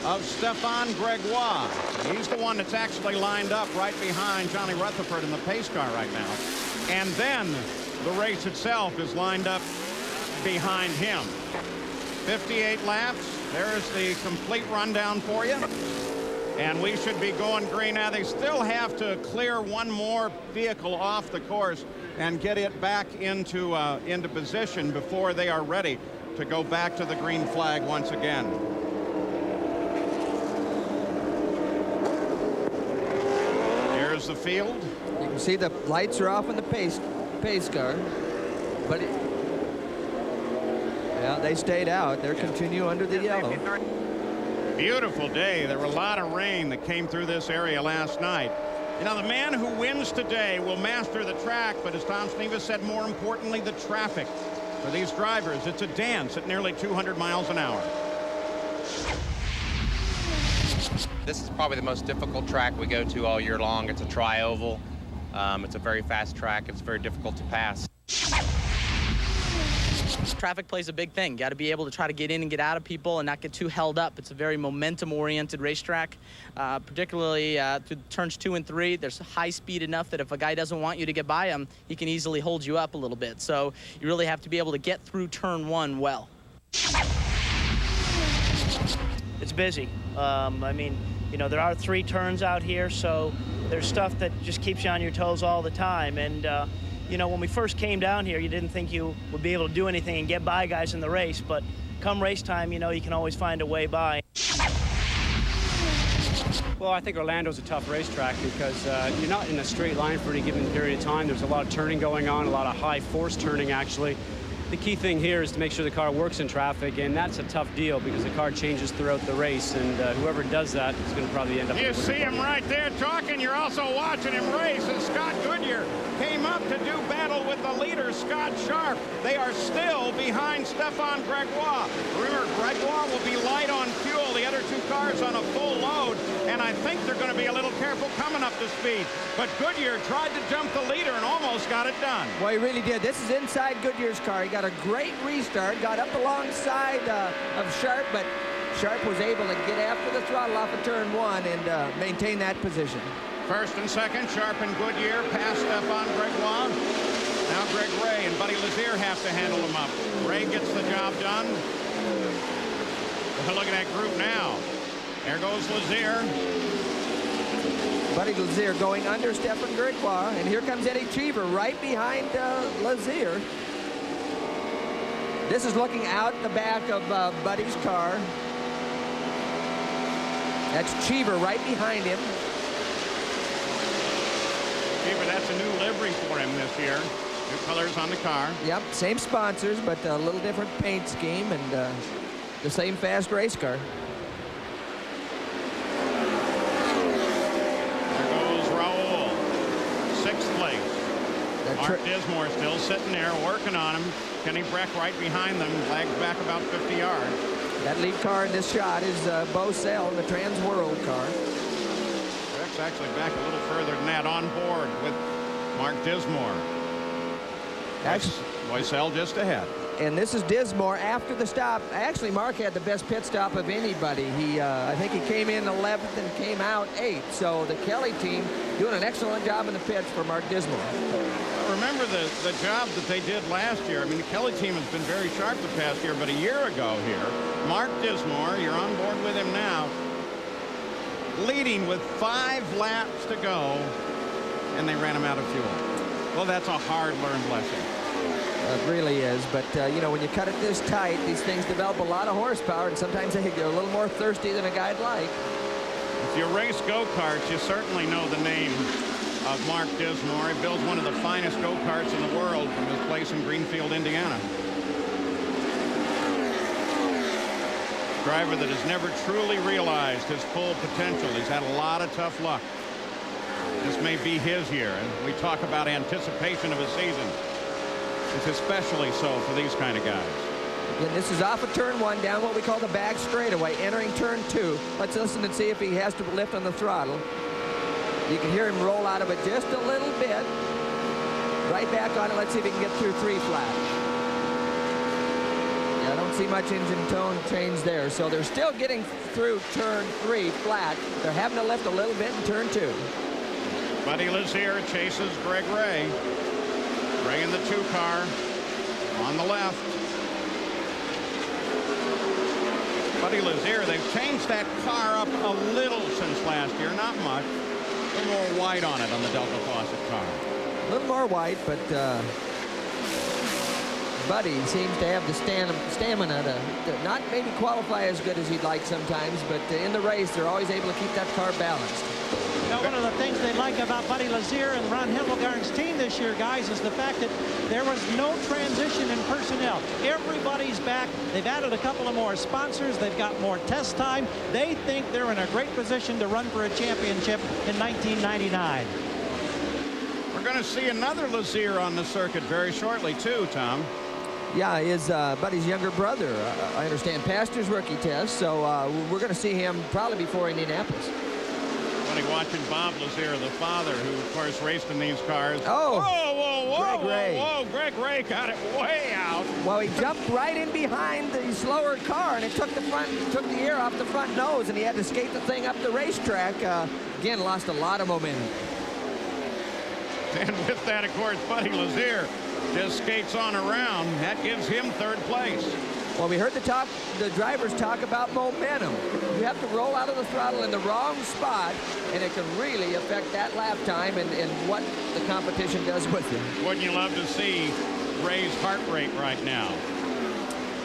of Stefan Gregoire. He's the one that's actually lined up right behind Johnny Rutherford in the pace car right now. And then the race itself is lined up behind him. 58 laps. There's the complete rundown for you. And we should be going green. Now, they still have to clear one more vehicle off the course and get it back into position before they are ready to go back to the green flag once again. Here's the field. You can see the lights are off in the pace car, but yeah, they stayed out. They're continue under the yellow. Beautiful day. There were a lot of rain that came through this area last night. You know, the man who wins today will master the track, but as Tom Stevens said, more importantly, the traffic. For these drivers, it's a dance at nearly 200 miles an hour. This is probably the most difficult track we go to all year long. It's a tri-oval. It's a very fast track. It's very difficult to pass. Traffic plays a big thing. Got to be able to try to get in and get out of people and not get too held up. It's a very momentum-oriented racetrack, particularly through turns 2 and 3. There's high speed enough that if a guy doesn't want you to get by him, he can easily hold you up a little bit. So you really have to be able to get through turn 1 well. It's busy. I mean, you know, there are 3 turns out here, so there's stuff that just keeps you on your toes all the time. And you know, when we first came down here, you didn't think you would be able to do anything and get by guys in the race, but come race time, you know, you can always find a way by. Well, I think Orlando's a tough racetrack because you're not in a straight line for any given period of time. There's a lot of turning going on, a lot of high force turning, actually. The key thing here is to make sure the car works in traffic, and that's a tough deal because the car changes throughout the race, and whoever does that is going to probably end up. You see him right there talking. You're also watching him race, and Scott Goodyear came up to do battle with the leader, Scott Sharp. They are still behind Stefan Gregoire. Remember, Gregoire will be light on fuel. The other 2 cars on a full load, and I think they're going to be a little careful coming up to speed. But Goodyear tried to jump the leader and almost got it done. Well, he really did. This is inside Goodyear's car. He got a great restart, got up alongside of Sharp, but Sharp was able to get after the throttle off of turn 1 and maintain that position. First and second, Sharp and Goodyear past Stefan Gregoire. Now Greg Ray and Buddy Lazier have to handle him up. Ray gets the job done. Look at that group now. There goes Lazier. Buddy Lazier going under Stefan Gregoire, and here comes Eddie Cheever right behind Lazier. This is looking out the back of Buddy's car. That's Cheever right behind him. Cheever, that's a new livery for him this year. New colors on the car. Yep, same sponsors, but a little different paint scheme and the same fast race car. There goes Raul, 6th place. Mark Dismore still sitting there working on him. Kenny Breck right behind them, lags back about 50 yards. That lead car in this shot is Bo Sell, the TransWorld car. Breck's actually back a little further than that, on board with Mark Dismore. Boiselle just ahead. And this is Dismore after the stop. Actually, Mark had the best pit stop of anybody. I think he came in 11th and came out 8th. So the Kelly team doing an excellent job in the pits for Mark Dismore. Remember the job that they did last year. I mean, the Kelly team has been very sharp the past year, but a year ago here, Mark Dismore, you're on board with him now, leading with 5 laps to go, and they ran him out of fuel. Well, that's a hard-learned lesson. It really is, but you know, when you cut it this tight, these things develop a lot of horsepower, and sometimes they get a little more thirsty than a guy'd like. If you race go-karts, you certainly know the name of Mark Dismore. He builds one of the finest go-karts in the world from his place in Greenfield, Indiana. Driver that has never truly realized his full potential. He's had a lot of tough luck. This may be his year, and we talk about anticipation of a season. It's especially so for these kind of guys. Again, this is off of turn 1, down what we call the back straightaway, entering turn 2. Let's listen and see if he has to lift on the throttle. You can hear him roll out of it just a little bit. Right back on it. Let's see if he can get through 3 flat. Yeah, I don't see much engine tone change there. So they're still getting through turn 3 flat. They're having to lift a little bit in turn 2. Buddy Lazier chases Greg Ray. Ray in the 2 car on the left. Buddy Lazier, they've changed that car up a little since last year, not much. A little more white on it on the Delta Fawcett car. A little more white, but Buddy seems to have the stamina to not maybe qualify as good as he'd like sometimes, but in the race, they're always able to keep that car balanced. You know, one of the things they like about Buddy Lazier and Ron Himmelgarn's team this year, guys, is the fact that there was no transition in personnel. Everybody's back. They've added a couple of more sponsors. They've got more test time. They think they're in a great position to run for a championship in 1999. We're going to see another Lazier on the circuit very shortly, too, Tom. Yeah, his Buddy's younger brother, I understand, passed his rookie test, so we're going to see him probably before Indianapolis. Watching Bob Lazier, the father, who of course raced in these cars. Oh! Whoa, whoa, whoa, Greg Ray. whoa, Greg Ray got it way out. Well, he jumped right in behind the slower car, and it took the air off the front nose, and he had to skate the thing up the racetrack. Again, lost a lot of momentum. And with that, of course, Buddy Lazier just skates on around. That gives him third place. Well, we heard the drivers talk about momentum. You have to roll out of the throttle in the wrong spot, and it can really affect that lap time and what the competition does with it. Wouldn't you love to see Ray's heart rate right now?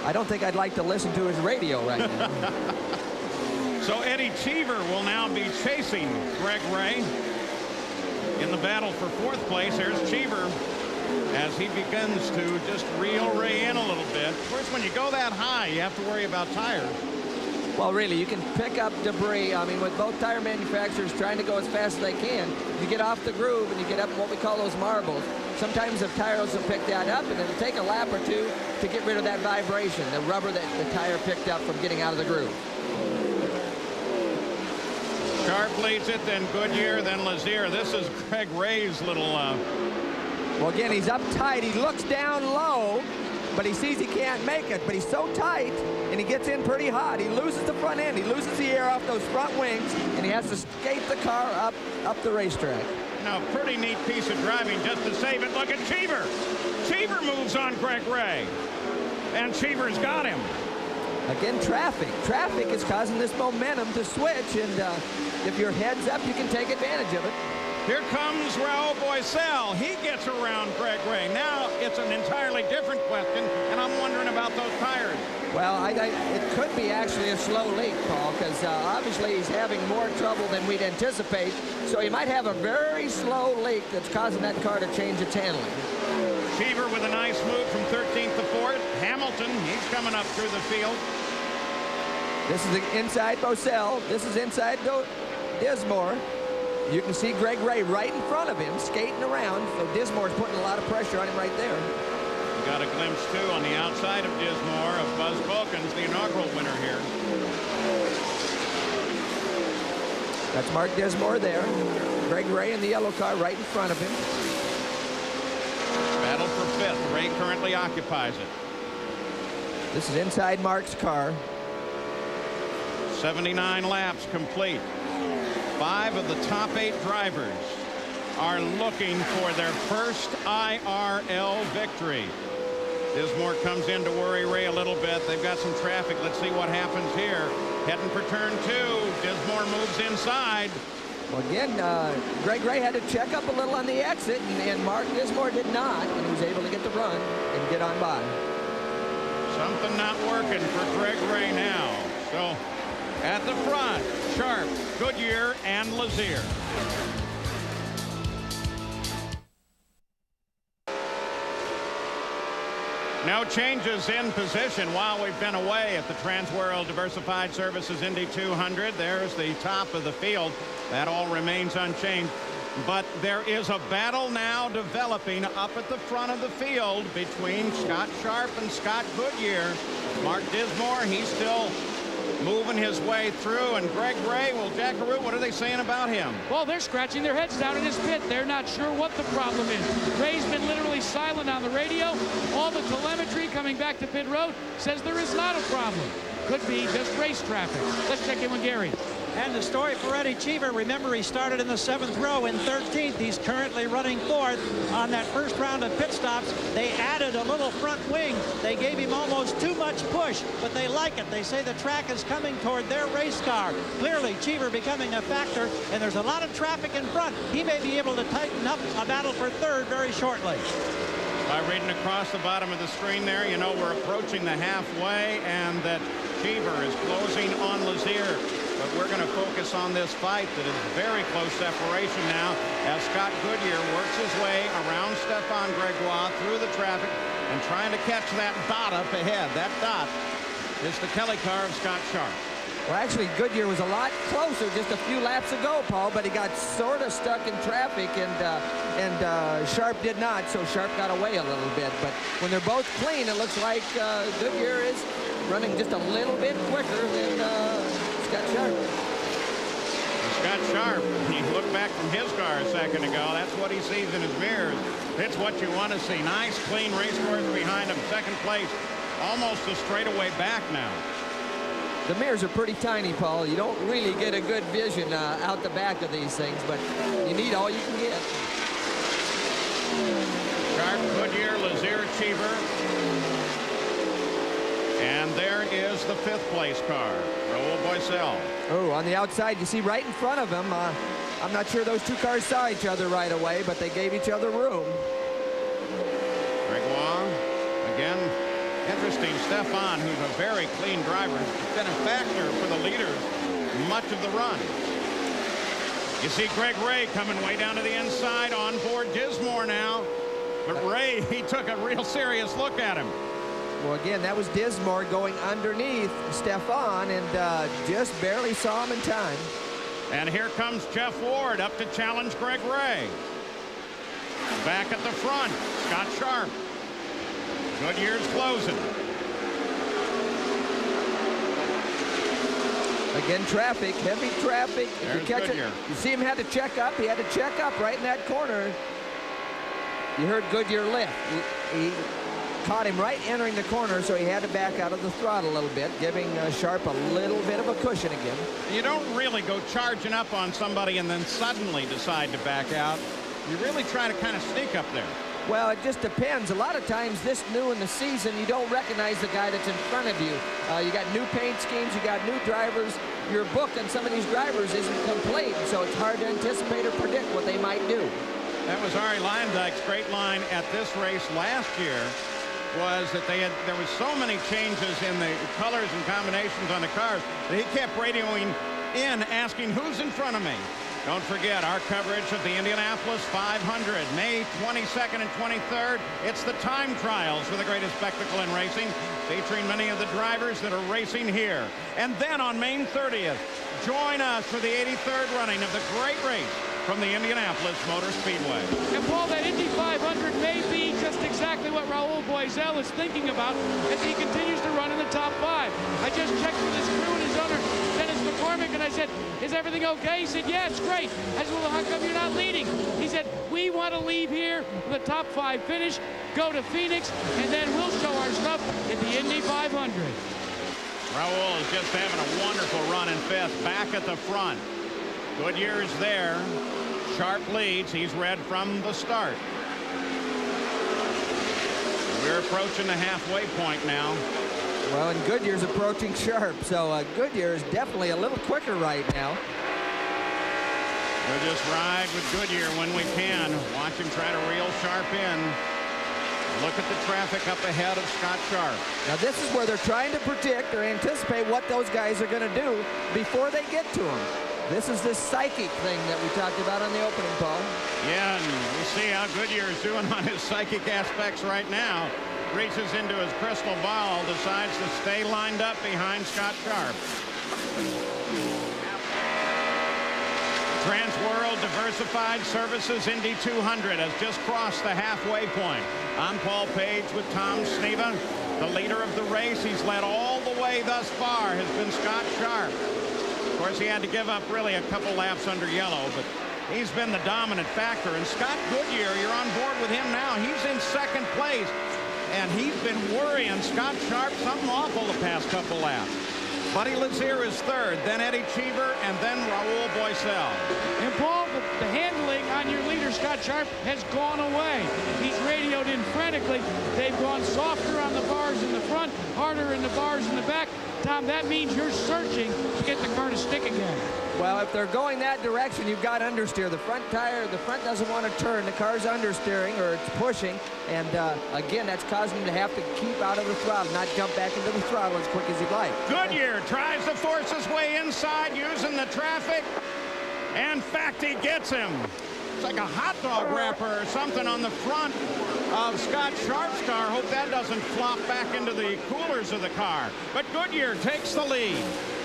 I don't think I'd like to listen to his radio right now. So Eddie Cheever will now be chasing Greg Ray in the battle for fourth place. Here's Cheever as he begins to just reel Ray in a little bit. Of course, when you go that high, you have to worry about tires. Well, really, you can pick up debris. I mean, with both tire manufacturers trying to go as fast as they can, you get off the groove and you get up what we call those marbles. Sometimes the tires will pick that up, and it'll take a lap or two to get rid of that vibration, the rubber that the tire picked up from getting out of the groove. Sharp leads it, then Goodyear, then Lazier. This is Greg Ray's little... Well, again, he's up tight. He looks down low, but he sees he can't make it. But he's so tight, and he gets in pretty hot. He loses the front end. He loses the air off those front wings, and he has to skate the car up the racetrack. Now, pretty neat piece of driving just to save it. Look at Cheever. Cheever moves on Greg Ray, and Cheever's got him. Again, traffic. Traffic is causing this momentum to switch, and if your head's up, you can take advantage of it. Here comes Raul Boisel. He gets around Greg Ray. Now it's an entirely different question, and I'm wondering about those tires. Well, it could be actually a slow leak, Paul, because obviously he's having more trouble than we'd anticipate. So he might have a very slow leak that's causing that car to change its handling. Cheever with a nice move from 13th to 4th. Hamilton, he's coming up through the field. This is inside Boisel. This is inside Dismore. You can see Greg Ray right in front of him, skating around. So Dismore's putting a lot of pressure on him right there. We got a glimpse, too, on the outside of Dismore of Buzz Vulkins, the inaugural winner here. That's Mark Dismore there. Greg Ray in the yellow car right in front of him. Battle for 5th. Ray currently occupies it. This is inside Mark's car. 79 laps complete. 5 of the top 8 drivers are looking for their first IRL victory. Dismore comes in to worry Ray a little bit. They've got some traffic. Let's see what happens here. Heading for turn 2. Dismore moves inside. Well, again, Greg Ray had to check up a little on the exit, and Mark Dismore did not, and he was able to get the run and get on by. Something not working for Greg Ray now. So at the front, Sharp, Goodyear, and Lazier. No changes in position while we've been away at the TransWorld Diversified Services Indy 200. There's the top of the field. That all remains unchanged. But there is a battle now developing up at the front of the field between Scott Sharp and Scott Goodyear. Mark Dismore, he's still moving his way through, and Greg Ray, well, Jackaroo, what are they saying about him? Well, they're scratching their heads down in his pit. They're not sure what the problem is. Ray's been literally silent on the radio. All the telemetry coming back to pit road says there is not a problem. Could be just race traffic. Let's check in with Gary. And the story for Eddie Cheever, remember he started in the 7th row in 13th. He's currently running 4th. On that first round of pit stops, they added a little front wing. They gave him almost too much push, but they like it. They say the track is coming toward their race car. Clearly, Cheever becoming a factor, and there's a lot of traffic in front. He may be able to tighten up a battle for 3rd very shortly. By reading across the bottom of the screen there, you know we're approaching the halfway, and that Cheever is closing on Lazier. But we're going to focus on this fight that is very close separation now as Scott Goodyear works his way around Stefan Gregoire through the traffic and trying to catch that dot up ahead. That dot is the Kelly car of Scott Sharp. Well, actually, Goodyear was a lot closer just a few laps ago, Paul, but he got sort of stuck in traffic, and Sharp did not, so Sharp got away a little bit. But when they're both clean, it looks like Goodyear is running just a little bit quicker than Scott Sharp. Scott Sharp, he looked back from his car a second ago. That's what he sees in his mirrors. It's what you want to see. Nice, clean race course behind him. Second place, almost a straightaway back now. The mirrors are pretty tiny, Paul. You don't really get a good vision out the back of these things, but you need all you can get. Sharp, Goodyear, Lazier, Cheever. And there is the 5th place car, Raul Boesel. Oh, on the outside, you see right in front of him. I'm not sure those two cars saw each other right away, but they gave each other room. Gregoire, again, interesting. Stefan, who's a very clean driver, has been a factor for the leaders much of the run. You see Greg Ray coming way down to the inside on board Dismore now. But Ray, he took a real serious look at him. Well, again, that was Dismore going underneath Stefan and just barely saw him in time. And here comes Jeff Ward up to challenge Greg Ray. Back at the front, Scott Sharp. Goodyear's closing. Again, traffic, heavy traffic. If There's you catch Goodyear. it, you see him had to check up. He had to check up right in that corner. You heard Goodyear lift. He caught him right entering the corner, so he had to back out of the throttle a little bit, giving Sharp a little bit of a cushion again. You don't really go charging up on somebody and then suddenly decide to back out. You really try to kind of sneak up there. Well, it just depends. A lot of times this new in the season, you don't recognize the guy that's in front of you. You got new paint schemes, you got new drivers. Your book on some of these drivers isn't complete, so it's hard to anticipate or predict what they might do. That was Arie Luyendyk's great line at this race last year, was that there was so many changes in the colors and combinations on the cars that he kept radioing in asking who's in front of me. Don't forget our coverage of the Indianapolis 500, May 22nd and 23rd. It's the time trials for the greatest spectacle in racing, featuring many of the drivers that are racing here. And then on May 30th, join us for the 83rd running of the great race from the Indianapolis Motor Speedway. And Paul, that Indy 500 may be just exactly what Raul Boesel is thinking about as he continues to run in the top 5. I just checked with his crew and his owner, Dennis McCormick, and I said, is everything okay? He said, yeah, it's great. I said, well, how come you're not leading? He said, we want to leave here with a top 5 finish, go to Phoenix, and then we'll show our stuff at the Indy 500. Raul is just having a wonderful run in 5th, back at the front. Goodyear's there. Sharp leads. He's red from the start. We're approaching the halfway point now. Well, and Goodyear's approaching Sharp, so Goodyear is definitely a little quicker right now. We'll just ride with Goodyear when we can. Watch him try to reel Sharp in. Look at the traffic up ahead of Scott Sharp. Now, this is where they're trying to predict or anticipate what those guys are going to do before they get to him. This is this psychic thing that we talked about on the opening, Paul. Yeah, and we see how Goodyear is doing on his psychic aspects right now. Reaches into his crystal ball, decides to stay lined up behind Scott Sharp. TransWorld Diversified Services Indy 200 has just crossed the halfway point. I'm Paul Page with Tom Sneva. The leader of the race, he's led all the way thus far, has been Scott Sharp. Of course, he had to give up really a couple laps under yellow, but he's been the dominant factor. And Scott Goodyear, you're on board with him now. He's in 2nd place, and he's been worrying Scott Sharp something awful the past couple laps. Buddy Lazier is 3rd, then Eddie Cheever, and then Raul Boesel. And Paul, the handling on your leader, Scott Sharp, has gone away. He's radioed in frantically. They've gone softer on the bars in the front, harder in the bars in the back. Tom, that means you're searching to get the car to stick again. Well, if they're going that direction, you've got understeer. The front tire, the front doesn't want to turn. The car's understeering or it's pushing. And again, that's causing him to have to keep out of the throttle, not jump back into the throttle as quick as he'd like. Goodyear tries to force his way inside using the traffic. In fact, he gets him. It's like a hot dog wrapper or something on the front of Scott Sharp's car. Hope that doesn't flop back into the coolers of the car. But Goodyear takes the lead.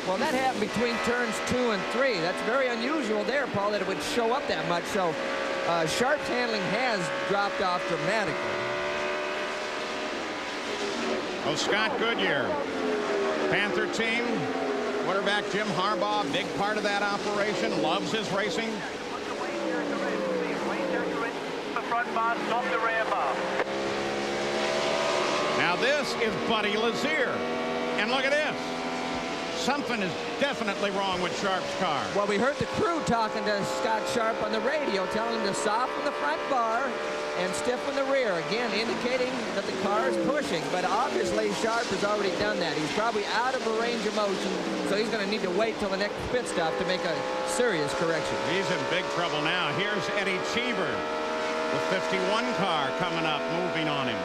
Well, that happened between turns 2 and 3. That's very unusual there, Paul, that it would show up that much. So Sharp's handling has dropped off dramatically. Oh, Scott Goodyear, Panther team, Quarterback Jim Harbaugh, big part of that operation, loves his racing. The front bar, stop the rear bar. Now this is Buddy Lazier. And look at this. Something is definitely wrong with Sharp's car. Well, we heard the crew talking to Scott Sharp on the radio, telling him to soften the front bar and stiffen the rear, again indicating that the car is pushing. But obviously Sharp has already done that. He's probably out of a range of motion, so he's going to need to wait till the next pit stop to make a serious correction. He's in big trouble now. Here's Eddie Cheever, the 51 car coming up, moving on him.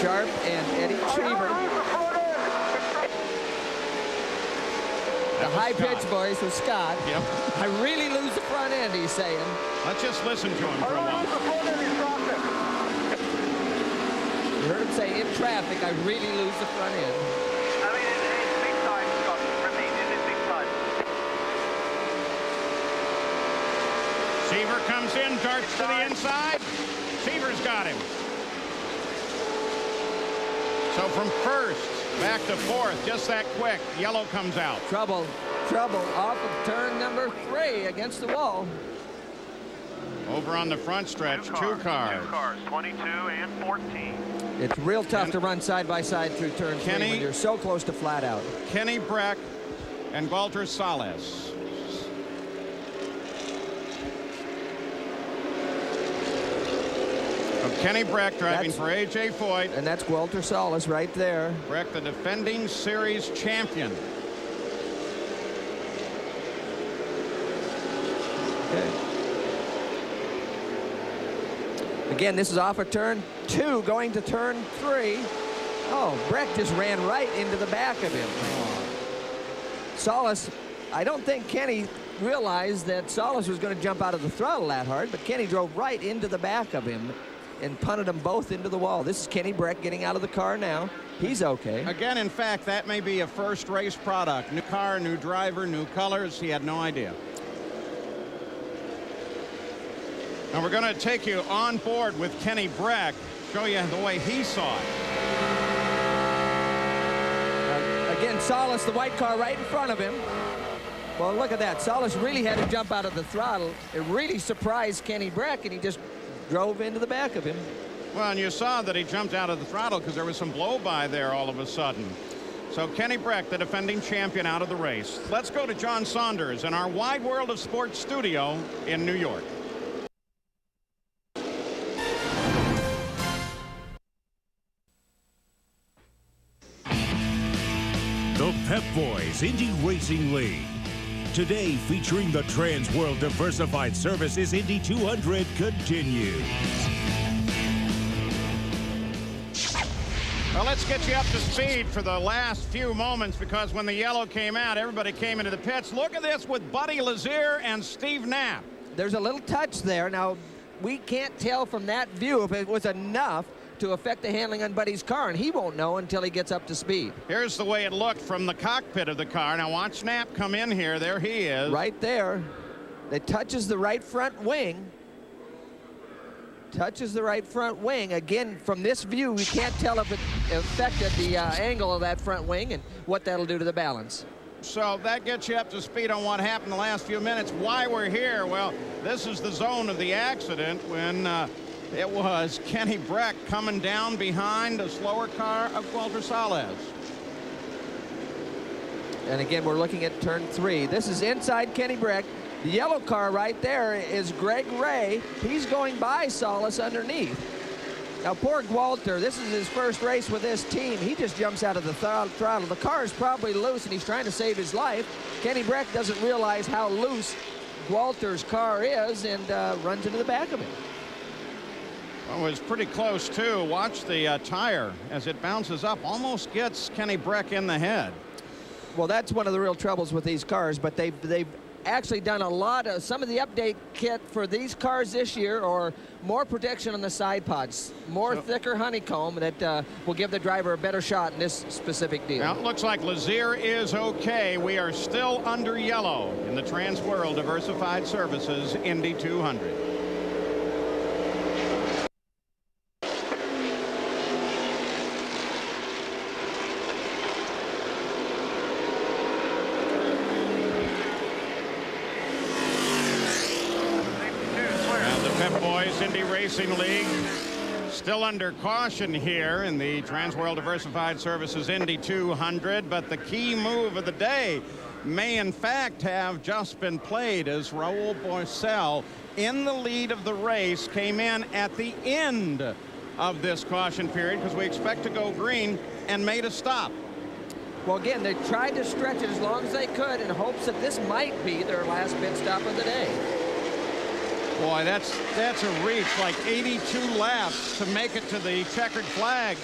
Sharp and Eddie Cheever. The high-pitched voice with Scott. Yep. I really lose the front end, he's saying. Let's just listen to him for a while. You heard him say, in traffic, I really lose the front end. I mean, it's big time, Scott. Repeat, it is big time. Cheever comes in, darts to the inside. Cheever's got him. So from first back to fourth, just that quick. Yellow comes out. Trouble off of turn number 3 against the wall. Over on the front stretch, two cars. 22 and 14. It's real tough to run side by side through turn 3 when you're so close to flat out. Kenny Breck and Walter Salas. Kenny Breck driving for A.J. Foyt. And that's Walter Salas right there. Breck, the defending series champion. Okay. Again, this is off of turn 2, going to turn 3. Oh, Breck just ran right into the back of him. Salas, I don't think Kenny realized that Salas was going to jump out of the throttle that hard, but Kenny drove right into the back of him and punted them both into the wall. This is Kenny Breck getting out of the car now. He's okay. Again, in fact, that may be a first race product. New car, new driver, new colors. He had no idea. Now we're going to take you on board with Kenny Breck, show you the way he saw it. Again, Salas, the white car right in front of him. Well, look at that. Salas really had to jump out of the throttle. It really surprised Kenny Breck, and he just drove into the back of him. Well, and you saw that he jumped out of the throttle because there was some blow-by there all of a sudden. So Kenny Breck, the defending champion, out of the race. Let's go to John Saunders in our Wide World of Sports studio in New York. The Pep Boys Indy Racing League. Today featuring the TransWorld Diversified Services Indy 200 continues. Well, let's get you up to speed for the last few moments, because when the yellow came out, everybody came into the pits. Look at this with Buddy Lazier and Steve Knapp. There's a little touch there. Now, we can't tell from that view if it was enough to affect the handling on Buddy's car, and he won't know until he gets up to speed. Here's the way it looked from the cockpit of the car. Now watch Knapp come in here. There he is. Right there. It touches the right front wing. Touches the right front wing. Again, from this view, we can't tell if it affected the angle of that front wing and what that'll do to the balance. So that gets you up to speed on what happened the last few minutes. Why we're here? Well, this is the zone of the accident when it was Kenny Breck coming down behind a slower car of Walter Salas. And again, we're looking at turn 3. This is inside Kenny Breck. The yellow car right there is Greg Ray. He's going by Salas underneath. Now, poor Walter, this is his first race with this team. He just jumps out of the throttle. The car is probably loose, and he's trying to save his life. Kenny Breck doesn't realize how loose Walter's car is and runs into the back of it. Well, it was pretty close, too. Watch the tire as it bounces up. Almost gets Kenny Breck in the head. Well, that's one of the real troubles with these cars, but they've actually done a lot of some of the update kit for these cars this year, or more protection on the side pods, thicker honeycomb that will give the driver a better shot in this specific deal. Well, it looks like Lazier is okay. We are still under yellow in the TransWorld Diversified Services Indy 200. Pep Boys Indy Racing League still under caution here in the TransWorld Diversified Services Indy 200, but the key move of the day may in fact have just been played as Raul Boesel, in the lead of the race, came in at the end of this caution period because we expect to go green and made a stop. Well, again, they tried to stretch it as long as they could in hopes that this might be their last pit stop of the day. Boy, that's a reach, like 82 laps to make it to the checkered flag.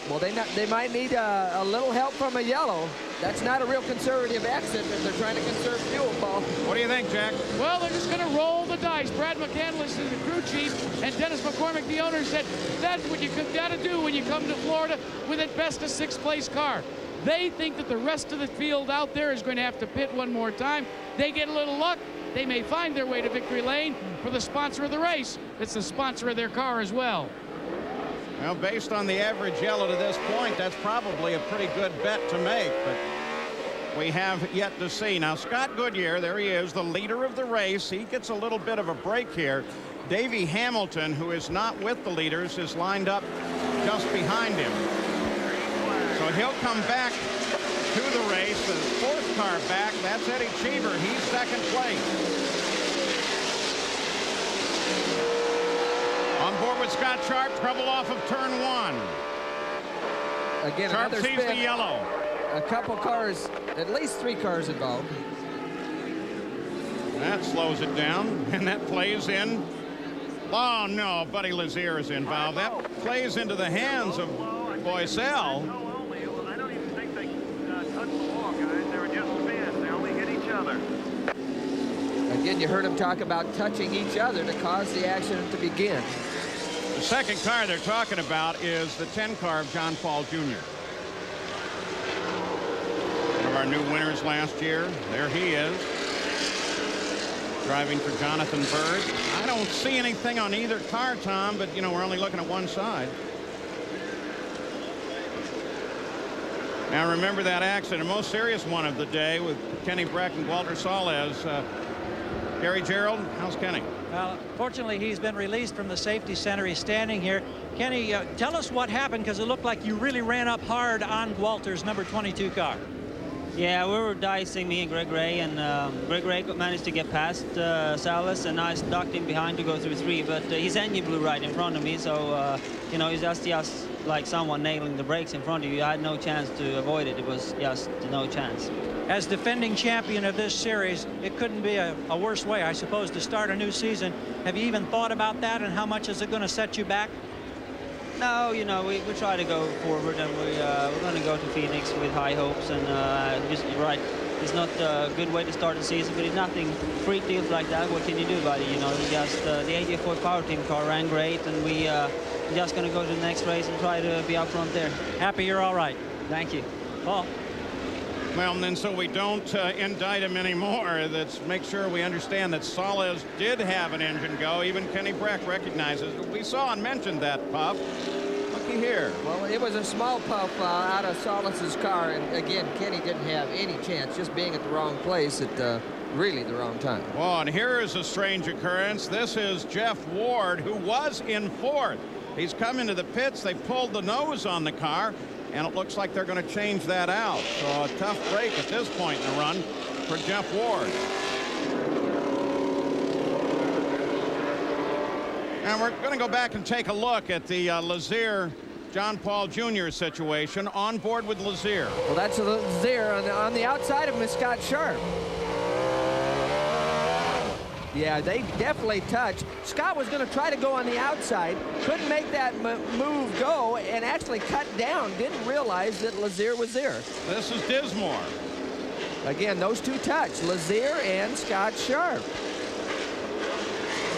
Well, they might need a little help from a yellow. That's not a real conservative exit if they're trying to conserve fuel, Paul. What do you think, Jack? Well, they're just going to roll the dice. Brad McCandless is the crew chief, and Dennis McCormick, the owner, said that's what you got to do when you come to Florida with at best a sixth-place car. They think that the rest of the field out there is going to have to pit one more time. They get a little luck. They may find their way to victory lane for the sponsor of the race. It's the sponsor of their car as well. Well, based on the average yellow to this point, that's probably a pretty good bet to make, but we have yet to see. Now, Scott Goodyear, there he is, the leader of the race. He gets a little bit of a break here. Davey Hamilton, who is not with the leaders, is lined up just behind him. So he'll come back to the race. The fourth car back, that's Eddie Cheever. He's second place. On board with Scott Sharp, trouble off of turn one. Again, Sharp another sees spin. the yellow. A couple cars, at least 3 cars involved. That slows it down, and that plays in. Oh, no, Buddy Lazier is involved. That plays into the hands of Boesel. Again, you heard him talk about touching each other to cause the accident to begin. The second car they're talking about is the 10 car of John Paul Jr. One of our new winners last year. There he is, driving for Jonathan Bird. I don't see anything on either car, Tom, but, you know, we're only looking at one side. Now, remember that accident, the most serious one of the day with Kenny Breck and Walter Salez. Gary Gerald, how's Kenny? Well, fortunately, he's been released from the safety center. He's standing here. Kenny, tell us what happened, because it looked like you really ran up hard on Walter's number 22 car. Yeah, we were dicing, me and Greg Ray, and Greg Ray managed to get past Salas, and I ducked him behind to go through 3, but his engine blew right in front of me, so, you know, it's just like someone nailing the brakes in front of you. I had no chance to avoid it. It was just no chance. As defending champion of this series, it couldn't be a worse way, I suppose, to start a new season. Have you even thought about that, and how much is it going to set you back? No, you know, we try to go forward, and we're going to go to Phoenix with high hopes, and just right. It's not a good way to start the season, but it's nothing freak deals like that. What can you do about it? You know, just the AJ Foyt Power Team car ran great, and we just going to go to the next race and try to be up front there. Happy you're all right. Thank you. Paul. Well, and then so we don't indict him anymore, let's make sure we understand that Salez did have an engine go. Even Kenny Breck recognizes it. We saw and mentioned that puff. Looky here. Well, it was a small puff out of Salez's car, and again, Kenny didn't have any chance, just being at the wrong place at really the wrong time. Well, and here is a strange occurrence. This is Jeff Ward, who was in fourth. He's come into the pits. They pulled the nose on the car, and it looks like they're going to change that out. So a tough break at this point in the run for Jeff Ward. And we're going to go back and take a look at the Lazier John Paul Jr. situation. On board with Lazier. Well, that's Lazier. On the outside of him is Scott Sharp. Yeah, they definitely touched. Scott was going to try to go on the outside, couldn't make that move go, and actually cut down. Didn't realize that Lazier was there. This is Dismore. Again, those two touched, Lazier and Scott Sharp.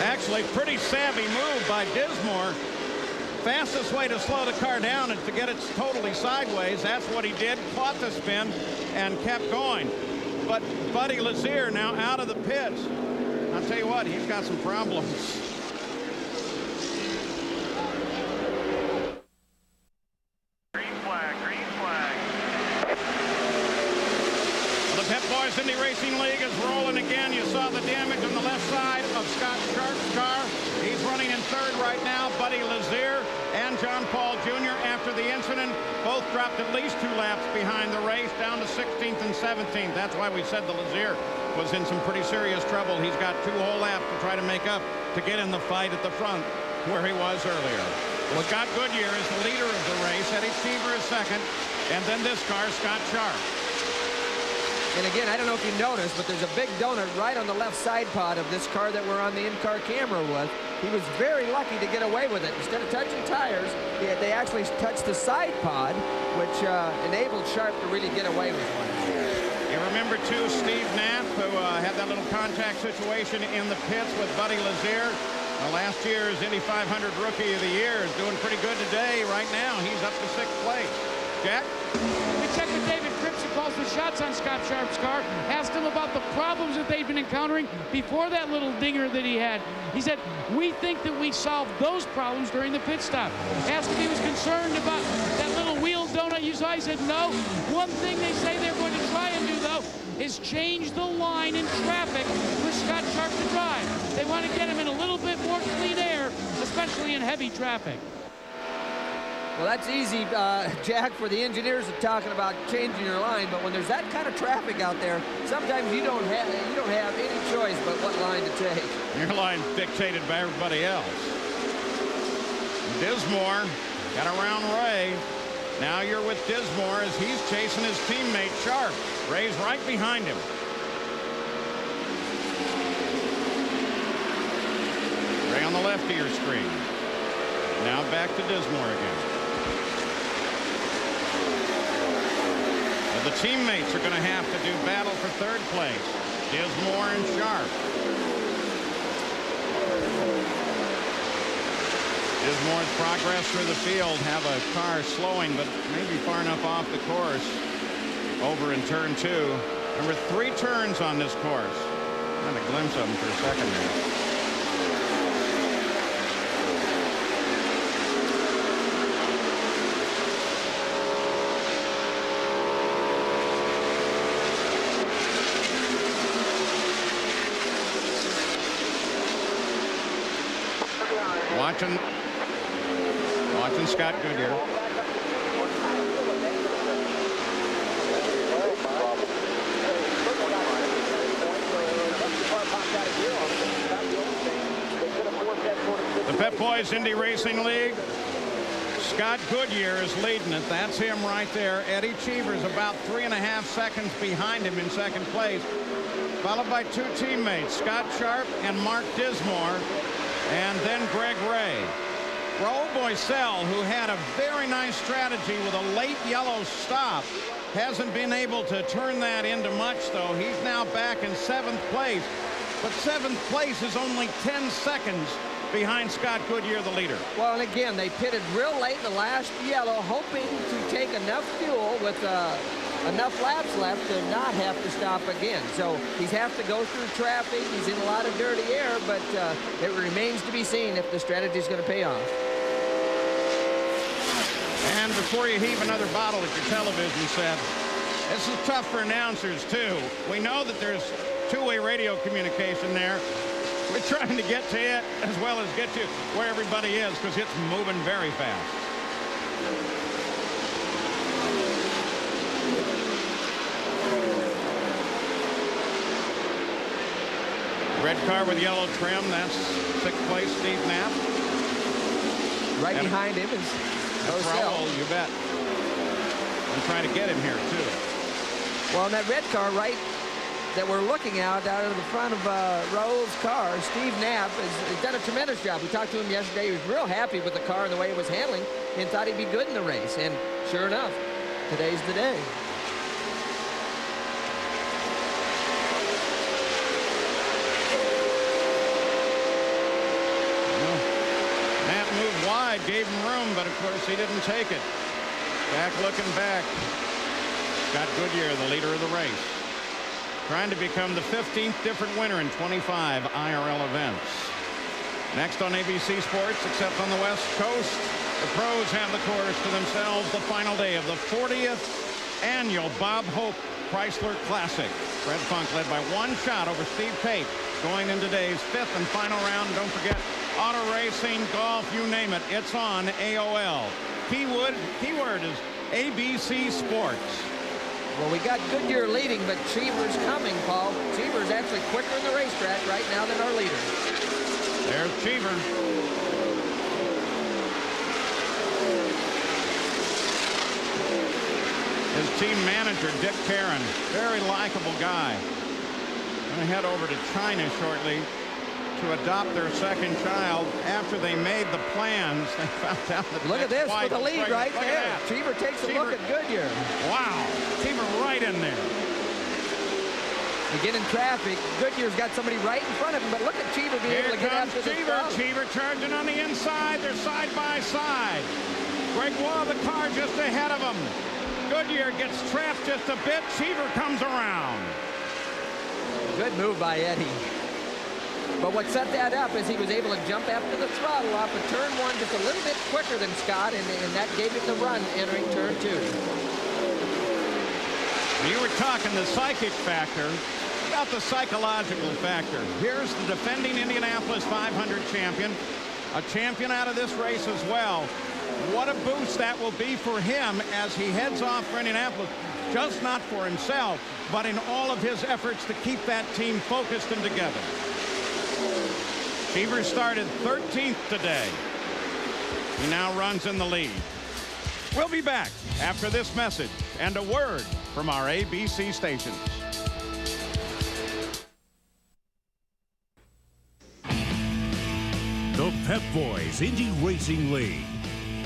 Actually, pretty savvy move by Dismore. Fastest way to slow the car down is to get it totally sideways. That's what he did, caught the spin, and kept going. But Buddy Lazier now out of the pits. I'll tell you what, he's got some problems. Green flag, green flag. The Pep Boys Indy Racing League is rolling again. You saw the damage on the left side of Scott Sharp's car. He battling in third right now. Buddy Lazier and John Paul Jr. after the incident both dropped at least 2 laps behind the race, down to 16th and 17th. That's why we said the Lazier was in some pretty serious trouble. He's got 2 whole laps to try to make up to get in the fight at the front where he was earlier. Well, Scott Goodyear is the leader of the race. Eddie Cheever is second. And then this car, Scott Sharp. And again, I don't know if you noticed, but there's a big donut right on the left side pod of this car that we're on the in-car camera with. He was very lucky to get away with it. Instead of touching tires, they actually touched the side pod, which enabled Sharp to really get away with one. You remember, too, Steve Knapp, who had that little contact situation in the pits with Buddy Lazier. Last year's Indy 500 Rookie of the Year is doing pretty good today. Right now, he's up to 6th place. Jack? We checked with David Cripps, who calls the shots on Scott Sharp's car. Asked him about the problems that they've been encountering before that little dinger that he had. He said, we think that we solved those problems during the pit stop. Asked if he was concerned about that little wheel donut you saw. He said, no. One thing they say they're going to try and do, though, is change the line in traffic for Scott Sharp to drive. They want to get him in a little bit more clean air, especially in heavy traffic. Well, that's easy, Jack, for the engineers are talking about changing your line, but when there's that kind of traffic out there, sometimes you don't have any choice but what line to take. Your line's dictated by everybody else. Dismore got around Ray. Now you're with Dismore as he's chasing his teammate Sharp. Ray's right behind him. Ray on the left of your screen. Now back to Dismore again. The teammates are going to have to do battle for 3rd place. Dismore and Sharp. Dismore's progress through the field have a car slowing, but maybe far enough off the course over in turn 2. Remember, 3 turns on this course. Had a glimpse of them for a second there. Watching Scott Goodyear. The Pep Boys Indy Racing League. Scott Goodyear is leading it. That's him right there. Eddie Cheever's about 3.5 seconds behind him in 2nd place, followed by 2 teammates, Scott Sharp and Mark Dismore. And then Greg Ray. Raul Boisel, who had a very nice strategy with a late yellow stop, hasn't been able to turn that into much, though. He's now back in 7th place. But 7th place is only 10 seconds behind Scott Goodyear, the leader. Well, and again, they pitted real late in the last yellow, hoping to take enough fuel with enough laps left to not have to stop again. So he's have to go through traffic. He's in a lot of dirty air, but it remains to be seen if the strategy is going to pay off. And before you heave another bottle at your television set, this is tough for announcers, too. We know that there's 2-way radio communication there. We're trying to get to it as well as get to where everybody is because it's moving very fast. Red car with yellow trim, that's 6th place, Steve Knapp. Right behind him is Raul, you bet. I'm trying to get him here, too. Well, in that red car right that we're looking out of the front of Raul's car, Steve Knapp has done a tremendous job. We talked to him yesterday. He was real happy with the car and the way it was handling and thought he'd be good in the race. And sure enough, today's the day. Moved wide, gave him room, but of course he didn't take it. Back looking back. Scott Goodyear, the leader of the race. Trying to become the 15th different winner in 25 IRL events. Next on ABC Sports, except on the West Coast, the pros have the course to themselves the final day of the 40th annual Bob Hope Chrysler Classic. Fred Funk led by 1 shot over Steve Pate going in today's 5th and final round. Don't forget, auto racing, golf, you name it. It's on AOL. Keyword is ABC Sports. Well, we got Goodyear leading, but Cheever's coming, Paul. Cheever's actually quicker in the racetrack right now than our leader. There's Cheever. His team manager, Dick Caron, very likable guy. Going to head over to China shortly to adopt their second child. After they made the plans, they found out that look at this with the lead right there. Cheever takes a look at Goodyear. Wow, Cheever right in there. Again in traffic, Goodyear's got somebody right in front of him, but look at Cheever being able to get after the front. Cheever charging on the inside. They're side by side. Greg Waugh, the car just ahead of him. Goodyear gets trapped just a bit. Cheever comes around. Good move by Eddie. But what set that up is he was able to jump after the throttle off of turn one just a little bit quicker than Scott, and that gave him the run entering turn two. You were talking the psychic factor. About the psychological factor. Here's the defending Indianapolis 500 champion, a champion out of this race as well. What a boost that will be for him as he heads off for Indianapolis, just not for himself, but in all of his efforts to keep that team focused and together. Cheever started 13th today. He now runs in the lead. We'll be back after this message and a word from our ABC stations. The Pep Boys Indy Racing League.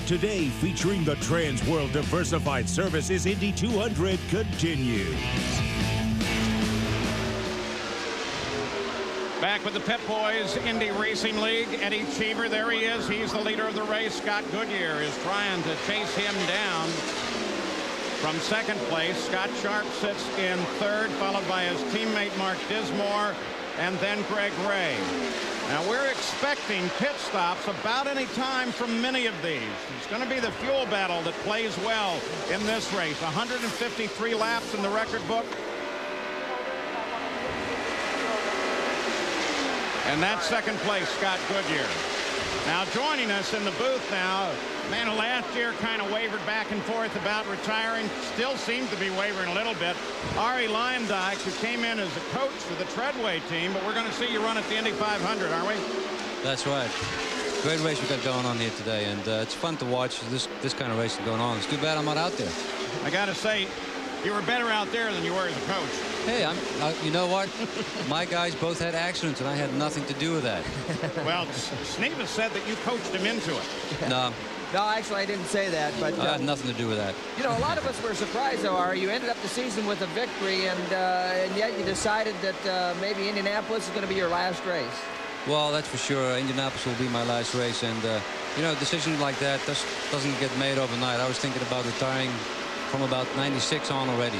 Today featuring the TransWorld Diversified Services Indy 200 continues. Back with the Pep Boys Indy Racing League. Eddie Cheever, there he is. He's the leader of the race. Scott Goodyear is trying to chase him down from second place. Scott Sharp sits in third, followed by his teammate Mark Dismore, and then Greg Ray. Now we're expecting pit stops about any time from many of these. It's going to be the fuel battle that plays well in this race. 153 laps in the record book. And that's second place, Scott Goodyear. Now joining us in the booth now, man who last year kind of wavered back and forth about retiring, still seems to be wavering a little bit. Ari Leyendyk, who came in as a coach for the Treadway team, but we're going to see you run at the Indy 500, aren't we? That's right. Great race we got going on here today, and it's fun to watch this kind of racing going on. It's too bad I'm not out there. I got to say, you were better out there than you were as a coach. Hey, you know what? My guys both had accidents, and I had nothing to do with that. Well, Sneva said that you coached him into it. No. No, actually, I didn't say that. But I had nothing to do with that. You know, a lot of us were surprised, though, Ari. You ended up the season with a victory, and yet you decided that maybe Indianapolis is going to be your last race. Well, that's for sure. Indianapolis will be my last race, and you know, decisions like that doesn't get made overnight. I was thinking about retiring from about 96 on already,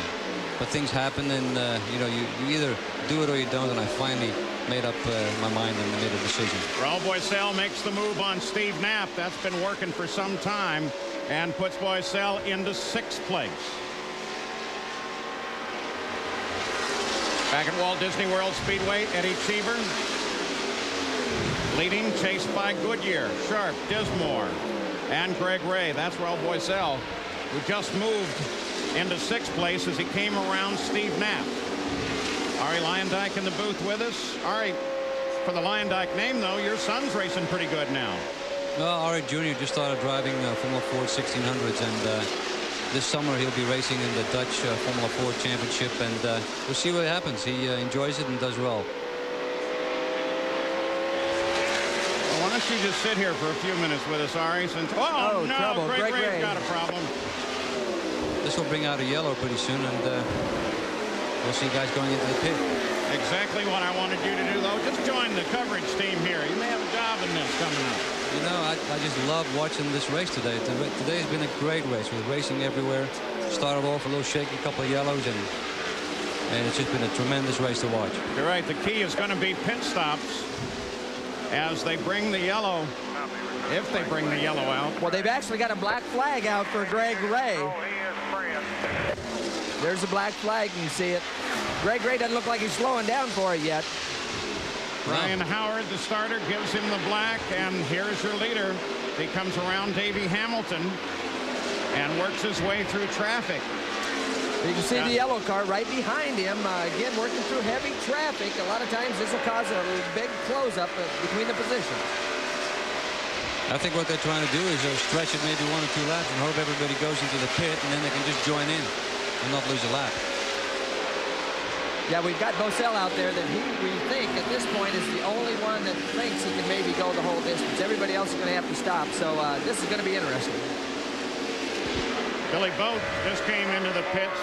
but things happen, and you know, you either do it or you don't, and I finally made up my mind and made a decision. Raul Boesel makes the move on Steve Knapp. That's been working for some time and puts Boesel into 6th place. Back at Walt Disney World Speedway, Eddie Cheever leading, chased by Goodyear, Sharp, Dismore, and Greg Ray. That's Raul Boesel, who just moved into 6th place as he came around Steve Knapp. Ari Leyendyk in the booth with us. Ari, for the Leyendyk name, though, your son's racing pretty good now. Well, Ari Jr. just started driving Formula Ford 1600s, and this summer he'll be racing in the Dutch Formula Ford Championship, and we'll see what happens. He enjoys it and does well. Well, why don't you just sit here for a few minutes with us, Ari? Since no, trouble. Greg Ray's Ray. got a problem. This will bring out a yellow pretty soon, and we'll see guys going into the pit. Exactly what I wanted you to do, though. Just join the coverage team here. You may have a job in this coming up. You know, I just love watching this race today. Today's been a great race with racing everywhere. Started off a little shaky, a couple of yellows, and it's just been a tremendous race to watch. You're right. The key is going to be pit stops as they bring the yellow, if they bring the yellow out. Well, they've actually got a black flag out for Greg Ray. There's a black flag. You can see it. Greg Ray doesn't look like he's slowing down for it yet. Brian Howard, the starter, gives him the black, and here's your leader. He comes around Davey Hamilton and works his way through traffic. You can see the yellow car right behind him, again, working through heavy traffic. A lot of times this will cause a big close-up between the positions. I think what they're trying to do is stretch it maybe 1 or 2 laps and hope everybody goes into the pit, and then they can just join in and not lose a lap. Yeah, we've got Bosell out there that we think at this point is the only one that thinks he can maybe go the whole distance. Everybody else is going to have to stop, so this is going to be interesting. Billy Boat just came into the pits.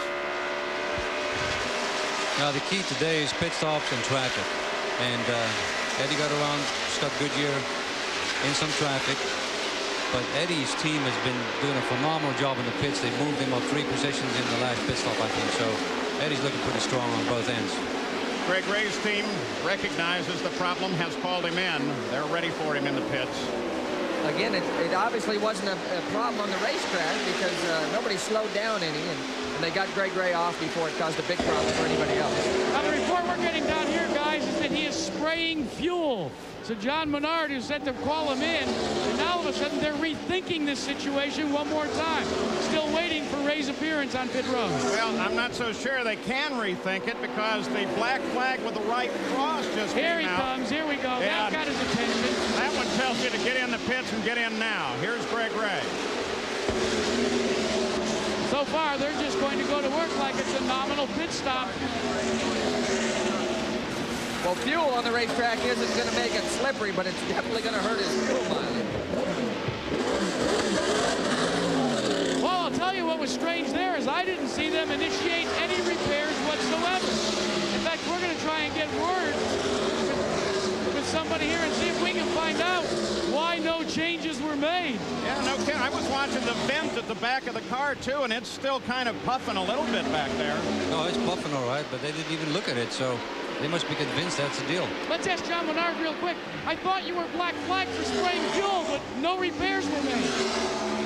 Now the key today is pit stops and traffic. And Eddie got around Scott Goodyear in some traffic. But Eddie's team has been doing a phenomenal job in the pits. They moved him up 3 positions in the last pit stop, I think. So Eddie's looking pretty strong on both ends. Greg Ray's team recognizes the problem, has called him in. They're ready for him in the pits. Again, it obviously wasn't a problem on the racetrack because nobody slowed down any, and they got Greg Ray off before it caused a big problem for anybody else. Now, the report we're getting down here, guys, is that he is spraying fuel. So John Menard, who said to call him in, and now all of a sudden they're rethinking this situation one more time. Still waiting for Ray's appearance on pit road. Well, I'm not so sure they can rethink it because the black flag with the right cross just came out. Here he comes. Here we go. Yeah. That got his attention. That one tells you to get in the pits and get in now. Here's Greg Ray. So far, they're just going to go to work like it's a nominal pit stop. Well, fuel on the racetrack isn't going to make it slippery, but it's definitely going to hurt his fuel mileage. Well, I'll tell you what was strange there is I didn't see them initiate any repairs whatsoever. In fact, we're going to try and get word with somebody here and see if we can find out why no changes were made. Yeah, no kidding. I was watching the vent at the back of the car, too, and it's still kind of puffing a little bit back there. No, it's puffing all right, but they didn't even look at it, so they must be convinced that's the deal. Let's ask John Menard real quick. I thought you were black flag for spraying fuel, but no repairs were made.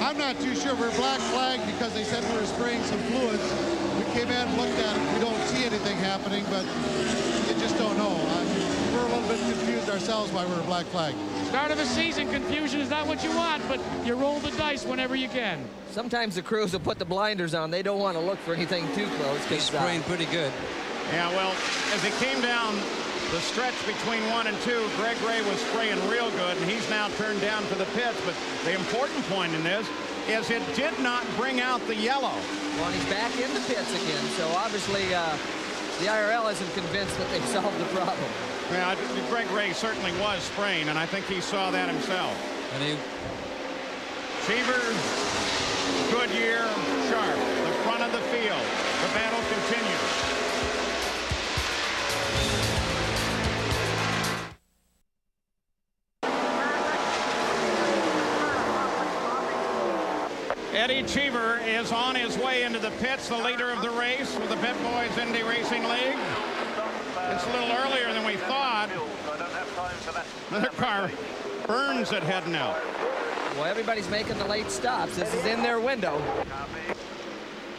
I'm not too sure. We're black flag because they said we were spraying some fluids. We came in and looked at it. We don't see anything happening, but you just don't know. We're a little bit confused ourselves why we're black flag. Start of a season, confusion is not what you want, but you roll the dice whenever you can. Sometimes the crews will put the blinders on. They don't want to look for anything too close. He's spraying pretty good. Yeah, well, as he came down the stretch between 1 and 2, Greg Ray was spraying real good, and he's now turned down for the pits. But the important point in this is it did not bring out the yellow. Well, he's back in the pits again, so obviously the IRL isn't convinced that they've solved the problem. Yeah, Greg Ray certainly was spraying, and I think he saw that himself. And he... Cheever, Goodyear, Sharp, the front of the field. The battle continues. Eddie Cheever is on his way into the pits, the leader of the race with the Pit Boys Indy Racing League. It's a little earlier than we thought. Another car burns it heading out. Well, everybody's making the late stops. This is in their window.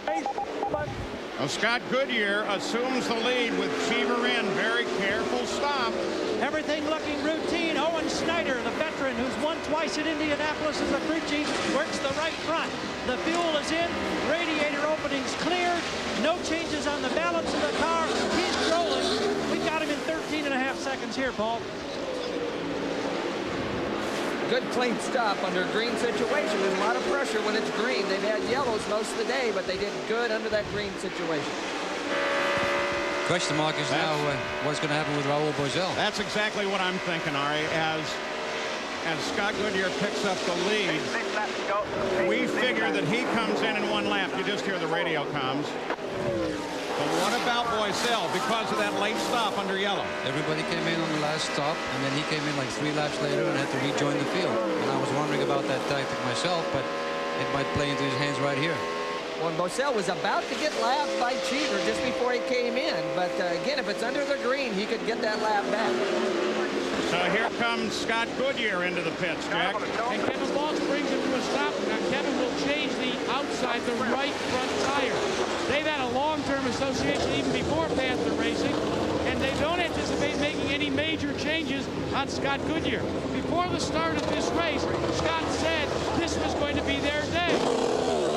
Well, Scott Goodyear assumes the lead with Cheever in. Very careful stop. Everything looking routine. Owen Snyder, the veteran who's won twice at Indianapolis as a crew chief, works the right front. The fuel is in. Radiator openings cleared. No changes on the balance of the car. He's rolling. We got him in 13.5 seconds here, Paul. Good clean stop under a green situation. There's a lot of pressure when it's green. They've had yellows most of the day, but they did good under that green situation. Question mark is now what's going to happen with Raul Boesel. That's exactly what I'm thinking, Ari. As Scott Goodyear picks up the lead, we figure that he comes in 1 lap. You just hear the radio comms. But what about Boesel because of that late stop under yellow? Everybody came in on the last stop, and then he came in like 3 laps later and had to rejoin the field. And I was wondering about that tactic myself, but it might play into his hands right here. Well, Boesel was about to get lapped by Cheever just before he came in. But again, if it's under the green, he could get that lap back. So here here comes Scott Goodyear into the pits, Jack. And Kevin Balch brings him to a stop. Now Kevin will change the outside, the right front tire. They've had a long-term association even before Panther Racing, and they don't anticipate making any major changes on Scott Goodyear. Before the start of this race, Scott said this was going to be their day.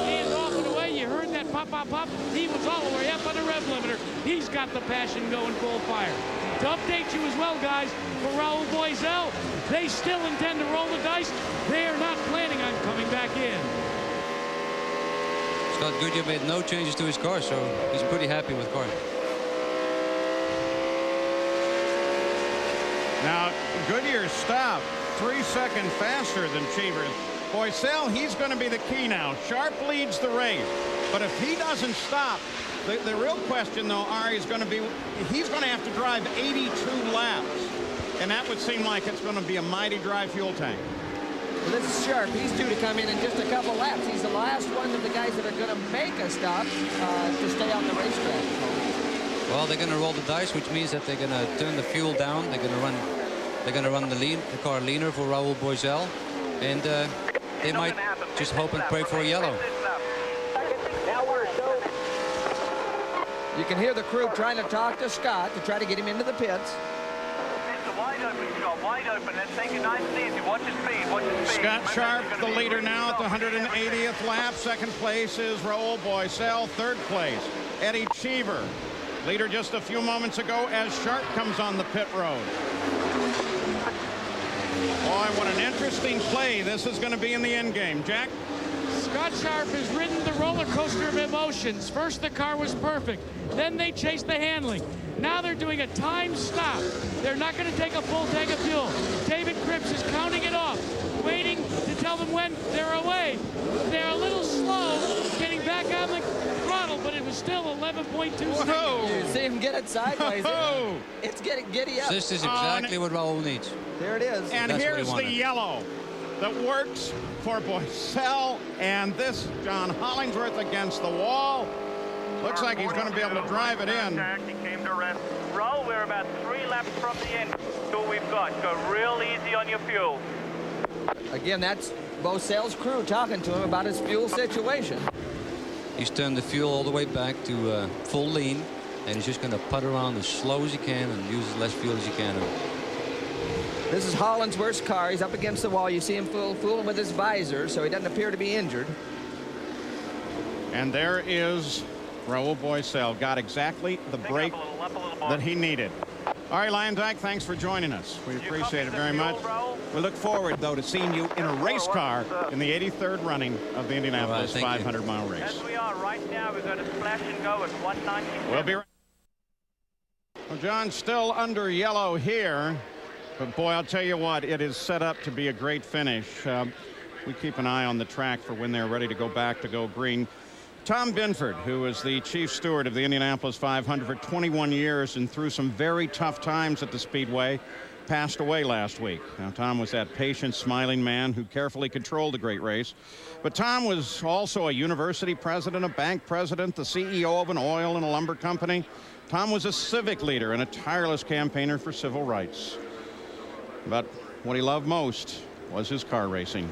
He is off and away. You heard that pop, pop, pop. He was all the way up on the rev limiter. He's got the passion going full fire. To update you as well, guys, for Raul Boisel, they still intend to roll the dice. They are not planning on coming back in. Scott Goodyear made no changes to his car, so he's pretty happy with car. Now, Goodyear stopped 3 seconds faster than Cheever. Boisel, he's going to be the key now. Sharp leads the race, but if he doesn't stop, the real question, though, Ari, is going to be, he's going to have to drive 82 laps, and that would seem like it's going to be a mighty dry fuel tank. Well, this is Sharp. He's due to come in just a couple laps. He's the last one of the guys that are going to make a stop to stay on the racetrack. Well, they're going to roll the dice, which means that they're going to turn the fuel down. They're going to run the car leaner for Raul Boisel, and they might just hope and pray for a yellow. You can hear the crew trying to talk to Scott to try to get him into the pits. It's a wide open shot, wide open. Let's take it nice and easy. Watch his speed, watch his speed. Scott Sharp, the leader now at the 180th lap. Second place is Raul Boisel. Third place, Eddie Cheever. Leader just a few moments ago as Sharp comes on the pit road. Boy, what an interesting play this is going to be in the end game. Jack? Scott Sharp has ridden the roller coaster of emotions. First, the car was perfect. Then they chased the handling. Now they're doing a timed stop. They're not going to take a full tank of fuel. David Cripps is counting it off, waiting to tell them when they're away. They're a little slow getting back on the throttle, but it was still 11.2 seconds. You see him get it sideways. It's getting giddy up. This is exactly what Raul needs. There it is. And here's the yellow that works for Boisel, and this John Hollingsworth against the wall. Looks like he's going to be able to drive it in. He came to rest. Raul, we're about 3 laps from the end. That's all we've got. Go real easy on your fuel. Again, that's Boisel's crew talking to him about his fuel situation. He's turned the fuel all the way back to full lean, and he's just going to putt around as slow as he can and use as less fuel as he can. This is Hollingsworth's car. He's up against the wall. You see him fooling with his visor, so he doesn't appear to be injured. And there is Raul Boisel. Got exactly the break that he needed. All right, Lanzak, thanks for joining us. We appreciate it very much. We look forward, though, to seeing you in a race car in the 83rd running of the Indianapolis 500-mile race. As we are right now, we're going to splash and go at 190. We'll be right. Well, John's still under yellow here. But, boy, I'll tell you what, it is set up to be a great finish. We keep an eye on the track for when they're ready to go back to go green. Tom Binford, who was the chief steward of the Indianapolis 500 for 21 years and through some very tough times at the Speedway, passed away last week. Now, Tom was that patient, smiling man who carefully controlled a great race. But Tom was also a university president, a bank president, the CEO of an oil and a lumber company. Tom was a civic leader and a tireless campaigner for civil rights. But what he loved most was his car racing.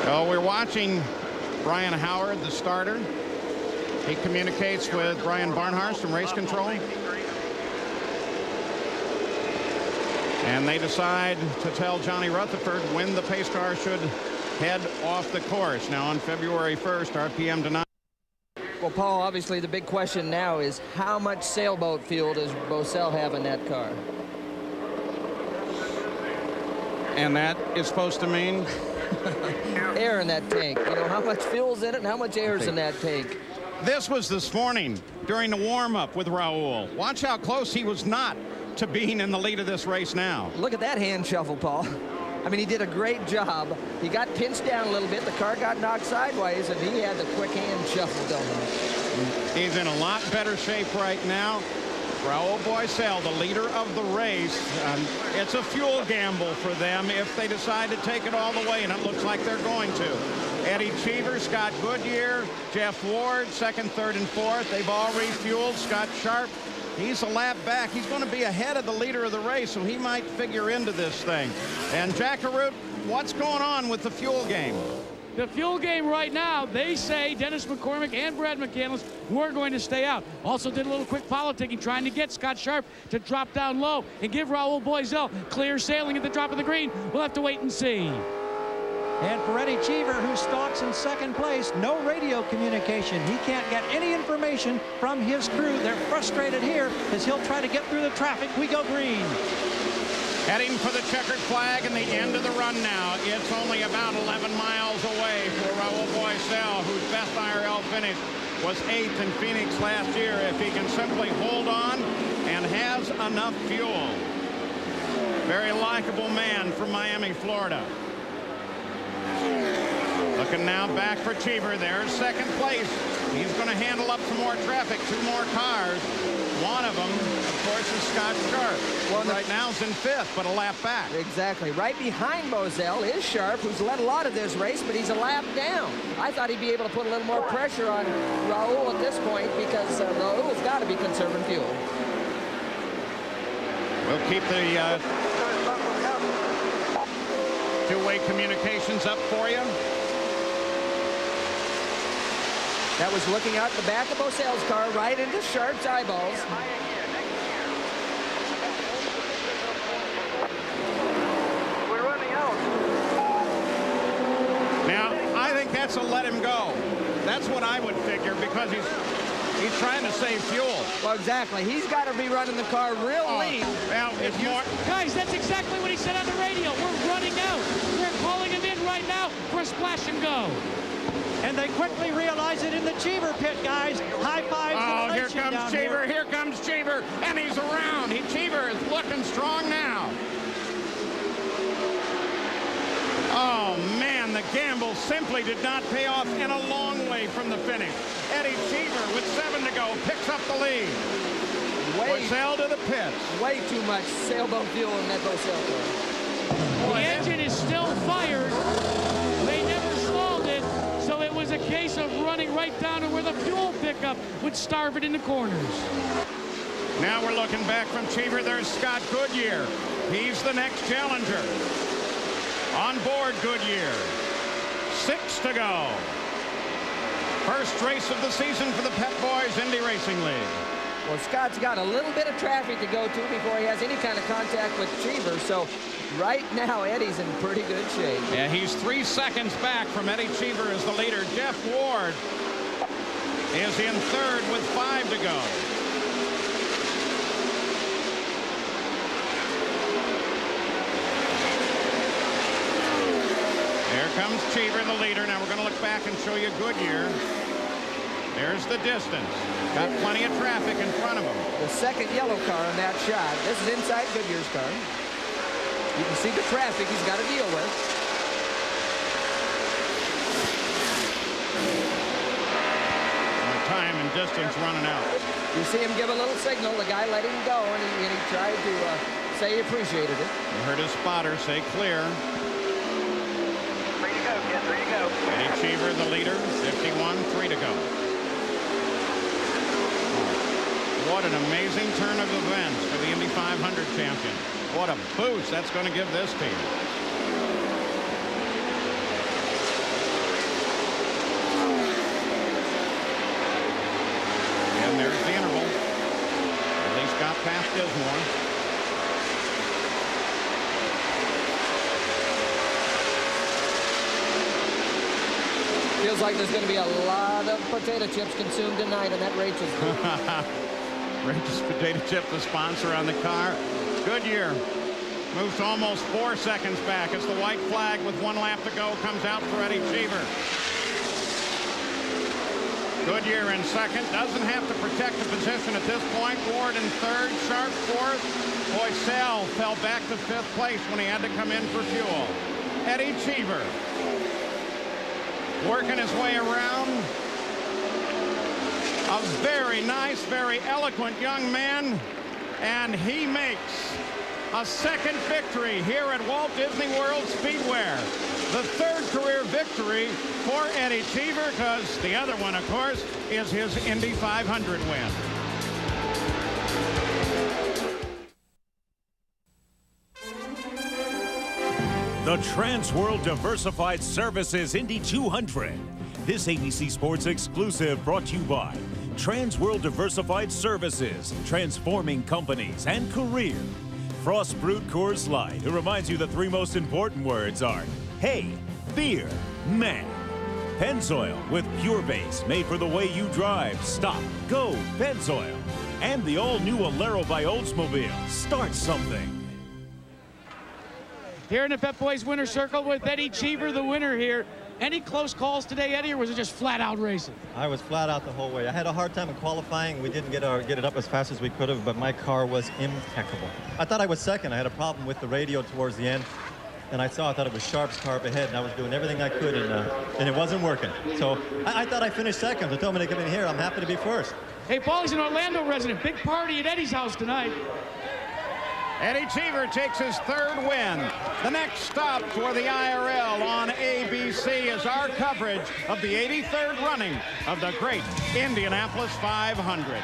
So we're watching Brian Howard, the starter. He communicates with Brian Barnhurst from Race Control. And they decide to tell Johnny Rutherford when the pace car should head off the course. Now on February 1st, RPM to 9. Well, Paul, obviously the big question now is how much sailboat fuel does Boisel have in that car? And that is supposed to mean? Air in that tank. You know, how much fuel's in it and how much air's in that tank? This was this morning during the warm-up with Raul. Watch how close he was not to being in the lead of this race now. Look at that hand shuffle, Paul. I mean, he did a great job. He got pinched down a little bit. The car got knocked sideways, and he had the quick hand shuffle done. He's in a lot better shape right now. Raul Boisel, the leader of the race. It's a fuel gamble for them if they decide to take it all the way, and it looks like they're going to. Eddie Cheever, Scott Goodyear, Jeff Ward, second, third, and fourth. They've all refueled. Scott Sharp, he's a lap back. He's going to be ahead of the leader of the race, so he might figure into this thing. And Jack Arute, what's going on with the fuel game? The fuel game right now, they say Dennis McCormick and Brad McCandless were going to stay out. Also did a little quick politicking, trying to get Scott Sharp to drop down low and give Raul Boisel clear sailing at the drop of the green. We'll have to wait and see. And for Eddie Cheever, who stalks in second place, no radio communication. He can't get any information from his crew. They're frustrated here as he'll try to get through the traffic. We go green. Heading for the checkered flag and the end of the run now. It's only about 11 miles away for Raul Boisel, whose best IRL finish was 8th in Phoenix last year. If he can simply hold on and has enough fuel. Very likable man from Miami, Florida. Looking now back for Cheever. There's second place. He's going to handle up some more traffic. 2 more cars. One of them, of course, is Scott Sharp. Well, right now is in 5th, but a lap back. Exactly. Right behind Boisel is Sharp, who's led a lot of this race, but he's a lap down. I thought he'd be able to put a little more pressure on Raul at this point because Raul's got to be conserving fuel. We'll keep the two-way communications up for you. That was looking out the back of Boisel's car right into Sharp's eyeballs. We're running out. Now, I think that's a let him go. That's what I would figure because he's trying to save fuel. Well, exactly. He's got to be running the car real lean. Well, it's more... Guys, that's exactly what he said on the radio. We're running out. We're calling him in right now for a splash and go. And they quickly realize it in the Cheever pit, guys. High fives. Oh, here comes Cheever. Here comes Cheever. And he's around. Cheever is looking strong now. Oh, man, the gamble simply did not pay off and a long way from the finish. Eddie Cheever, with 7 to go, picks up the lead. Boisel to the pits. Way too much sailboat fuel in that Boisel car. The engine is still fired. They never stalled it, so it was a case of running right down to where the fuel pickup would starve it in the corners. Now we're looking back from Cheever. There's Scott Goodyear. He's the next challenger. On board Goodyear. 6 to go. First race of the season for the Pep Boys Indy Racing League. Well, Scott's got a little bit of traffic to go to before he has any kind of contact with Cheever, so right now Eddie's in pretty good shape. Yeah, he's 3 seconds back from Eddie Cheever as the leader. Jeff Ward is in 3rd with 5 to go. Here comes Cheever, the leader. Now we're going to look back and show you Goodyear. There's the distance. Got plenty of traffic in front of him. The second yellow car in that shot. This is inside Goodyear's car. You can see the traffic he's got to deal with. Time and distance running out. You see him give a little signal. The guy let him go, and he tried to say he appreciated it. You heard his spotter say clear. 3 to go, kid, 3 to go. Eddie Cheever, the leader, 51, 3 to go. What an amazing turn of events for the Indy 500 champion. What a boost that's going to give this team. And there's the interval. At least got past Dismore. Feels like there's going to be a lot of potato chips consumed tonight in that Rachel's group. Rachel's Potato Chip, the sponsor on the car. Goodyear moves almost 4 seconds back as the white flag with 1 lap to go comes out for Eddie Cheever. Goodyear in 2nd. Doesn't have to protect the position at this point. Ward in 3rd. Sharp 4th. Boisel fell back to 5th place when he had to come in for fuel. Eddie Cheever working his way around. A very nice, very eloquent young man, and he makes a second victory here at Walt Disney World Speedway. The third career victory for Eddie Cheever, because the other one, of course, is his Indy 500 win. The TransWorld Diversified Services Indy 200. This ABC Sports exclusive brought to you by TransWorld Diversified Services, transforming companies and career. Frost Brewed Coors Light, who reminds you the three most important words are hey, beer, man. Pennzoil with Pure Base, made for the way you drive. Stop, go, Pennzoil. And the all-new Alero by Oldsmobile. Start something. Here in the Pep Boys winner circle with Eddie Cheever, the winner here. Any close calls today, Eddie, or was it just flat out racing? I was flat out the whole way. I had a hard time in qualifying. We didn't get it up as fast as we could have, but my car was impeccable. I thought I was second. I had a problem with the radio towards the end, and I thought it was Sharp's car up ahead, and I was doing everything I could, and it wasn't working. So I thought I finished second. They told me to come in here. I'm happy to be first. Hey, Paul's an Orlando resident. Big party at Eddie's house tonight. Eddie Cheever takes his third win. The next stop for the IRL on ABC is our coverage of the 83rd running of the great Indianapolis 500.